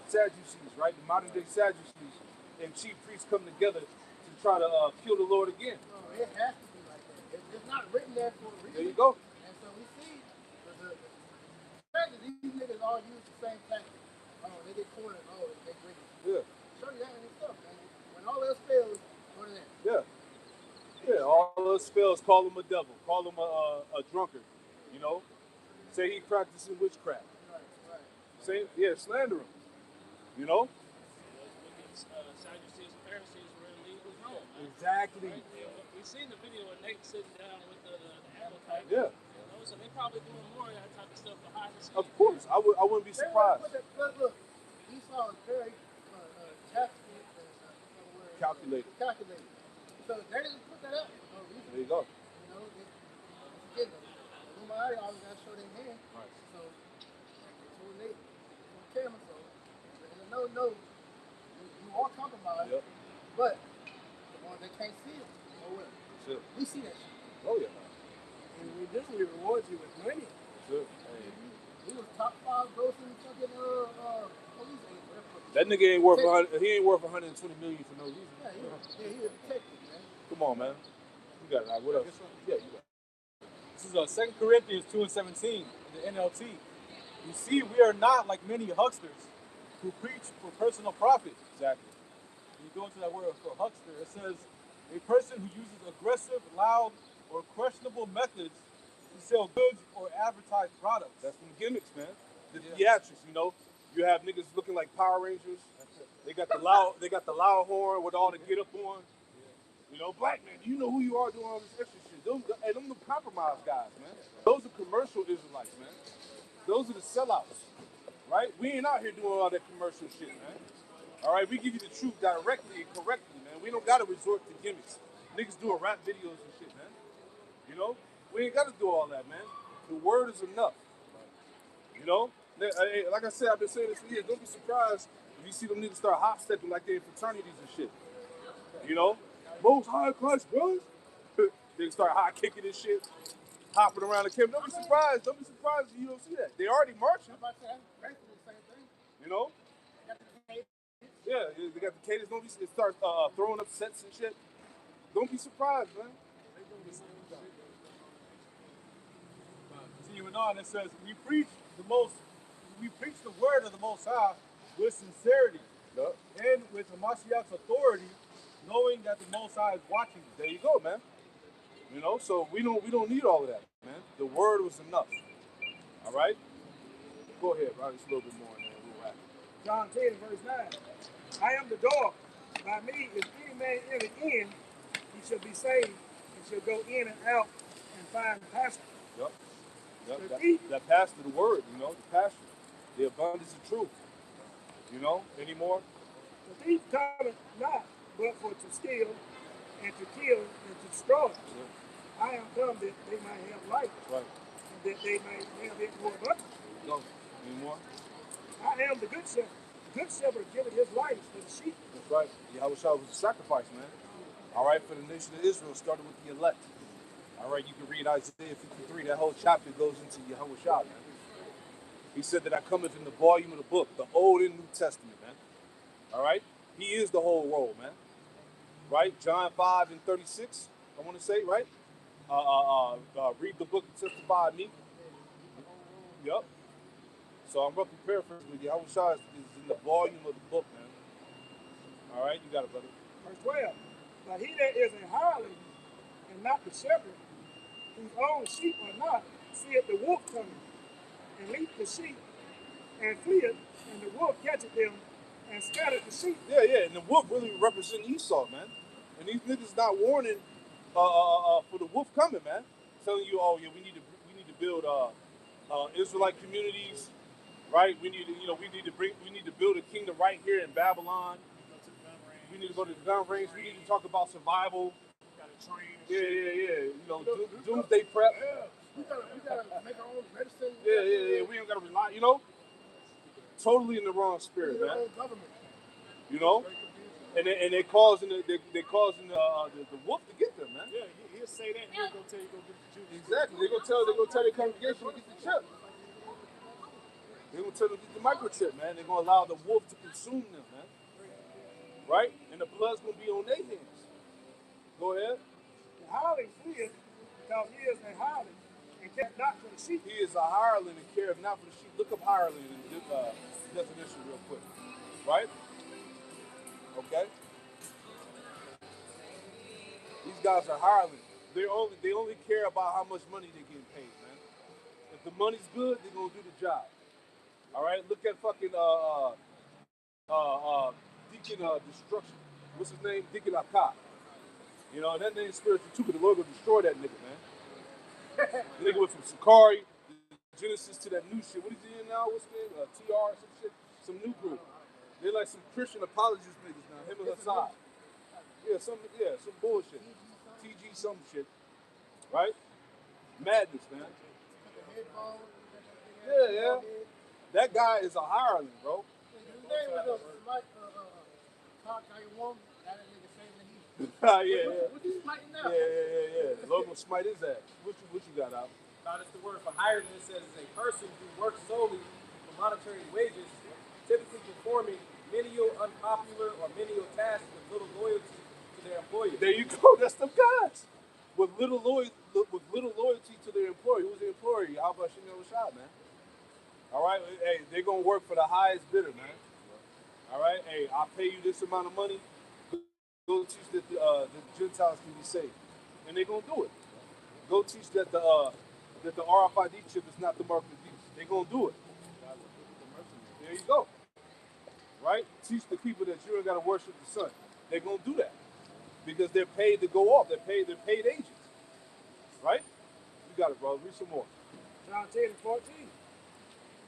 Sadducees, right? The modern day Sadducees and chief priests come together to try to kill the Lord again. No, it has to be like that. It's not written there for a reason. There you go. And so we see the fact that these niggas all use the same tactic. Oh, they get cornered. Oh, they greedy. Yeah. Show you that in itself, man. When all else fails, go to that. Yeah, all else fails, call him a devil, call him a drunkard, you know? Say he practicing witchcraft. Right. Say, slander him, you know? Sadducees and Pharisees were in league with Rome. Man. Exactly. Right? We've seen the video of Nate sitting down with the Amalekite. Yeah. You know, so they probably doing more of that type of stuff behind the scenes. Of course, I wouldn't be surprised. Look, Esau is very Calculated. So they didn't put that up for no reason. There you go. You know, again, the Illuminati always got to show their hand. Right. So they told Nate on camera, so no, you are compromised, Yep. but the ones that can't see it, oh well. Sure. We see that shit. Oh yeah. And we do, we reward you with money. Sure. He was top 5 grossing fucking police agent. That nigga ain't worth he ain't worth 120 million for no reason. Yeah, he was a detective, man. Come on, man. You got it. What else? Yeah, you got it. This is 2 Corinthians 2:17, the NLT. You see, we are not like many hucksters who preach for personal profit. Exactly. When you go into that word for huckster, it says a person who uses aggressive, loud, or questionable methods to sell goods or advertise products. That's some gimmicks, man. The theatrics, you know. You have niggas looking like Power Rangers. They got the loud horn with all the get up on. You know, black man, you know who you are doing all this extra shit. Them the compromised guys, man. Those are commercial Israelites, man. Those are the sellouts, right? We ain't out here doing all that commercial shit, man. All right, we give you the truth directly and correctly, man. We don't gotta resort to gimmicks. Niggas doing rap videos and shit, man. You know, we ain't gotta do all that, man. The word is enough. You know, like I said, I've been saying this for years. Don't be surprised if you see them niggas start hop stepping like they in fraternities and shit. You know, most high class brothers. They start hot kicking and shit, hopping around the camp. Don't be surprised. Don't be surprised if you don't see that. They already marching. You know. Yeah, they got the cadence. Don't be. It starts throwing up sets and shit. Don't be surprised, man. Continuing on, it says, we preach the word of the Most High with sincerity and with the Mashiach's authority, knowing that the Most High is watching. There you go, man. You know, so we don't need all of that, man. The word was enough. All right. Go ahead, right? Just a little bit more, man. John 10, verse 9. I am the door. By me, if any man enter in, he shall be saved, and shall go in and out and find pasture. Yep. That pasture, the word, you know, the pasture, the abundance of truth. You know, any more? The thief cometh not, but for to steal, and to kill, and to destroy. Yeah. I am come that they might have life, right, and that they might have it more abundantly. No. Any more? I am the good shepherd. The good shepherd giveth his life for the sheep. That's right. Yahushua was a sacrifice, man. All right, for the nation of Israel, started with the elect. All right, you can read Isaiah 53. That whole chapter goes into Yahushua, man. He said that I cometh in the volume of the book, the Old and New Testament, man. All right? He is the whole role, man. Right? John 5 and 36, I want to say, right? Read the book and testify of me. Yep. So I'm roughly paraphrasing with you. Yahushua is in the volume of the book, man. All right? You got it, brother. Verse 12. But he that is a hireling and not the shepherd, whose own sheep are not, seeth the wolf coming, and leap the sheep, and fleeth, and the wolf catcheth them, and scattereth the sheep. Yeah, and the wolf really represents Esau, man. And these niggas not warning for the wolf coming, man. Telling you, oh yeah, we need to build Israelite communities, right? We need to build a kingdom right here in Babylon. We need to go to the gun range. We need to talk about survival. Yeah. You know, doomsday prep. Yeah. We gotta make our own medicine. Yeah. We ain't gotta rely. You know, totally in the wrong spirit, man. You know, and they causing the wolf to get them, man. Yeah, he'll say that, and he'll go tell you go get the juice. Exactly. They're gonna tell their congregation to get the chip. They're gonna tell them to get the microchip, man. They're gonna allow the wolf to consume them, man. Right? And the blood's gonna be on their hands. Go ahead. The hireling fleeth, because he is a hireling, and careth not for the sheep. He is a hireling and careth not for the sheep. Look up hireling in the definition real quick. Right? Okay? These guys are hireling. They only care about how much money they're getting paid, man. If the money's good, they're gonna do the job. All right? Look at fucking Deacon Destruction. What's his name? Deacon Akkad. You know, that name's spiritual too, but the Lord will destroy that nigga, man. The nigga went from Sakari, Genesis to that new shit. What is he in now? What's his name? TR, some shit. Some new group. They're like some Christian apologist niggas now. Him and Hassad. Yeah, some bullshit. TG some shit. Right? Madness, man. Yeah. That guy is a hireling, bro. His name was Yeah. What you smiting now? Yeah. Logan smite his ass. What you got out? Now, that's the word for hireling. It says is a person who works solely for monetary wages, typically performing menial, unpopular, or menial tasks with little loyalty to their employer. There you go. That's them guys. With little loyalty to their employer. Who's the employer? How about Shad, man? All right. Hey, they're gonna work for the highest bidder, man. All right. Hey, I'll pay you this amount of money. Go teach that the Gentiles can be saved, and they're gonna do it. Go teach that the RFID chip is not the mark of the beast. They're gonna do it. There you go. Right? Teach the people that you ain't gotta worship the sun. They're gonna do that because they're paid to go off. They're paid agents. Right? You got it, bro. Read some more. John 10 and 14.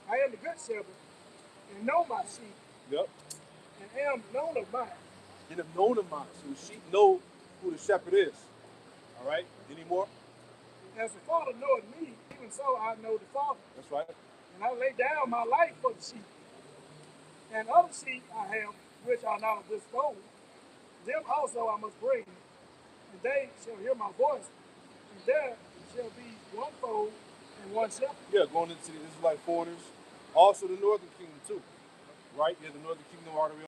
I am the good shepherd, and know my sheep, Yep. and am known of mine. And have known of mine. So the sheep know who the shepherd is. All right? Any more? As the Father knoweth me, even so I know the Father. That's right. And I lay down my life for the sheep. And other sheep I have, which are not of this fold, them also I must bring, and they shall hear my voice, and there shall be one fold and one shepherd. Yeah, going into the Israelite foreigners. Also the northern kingdom too. Right? Yeah, the northern kingdom already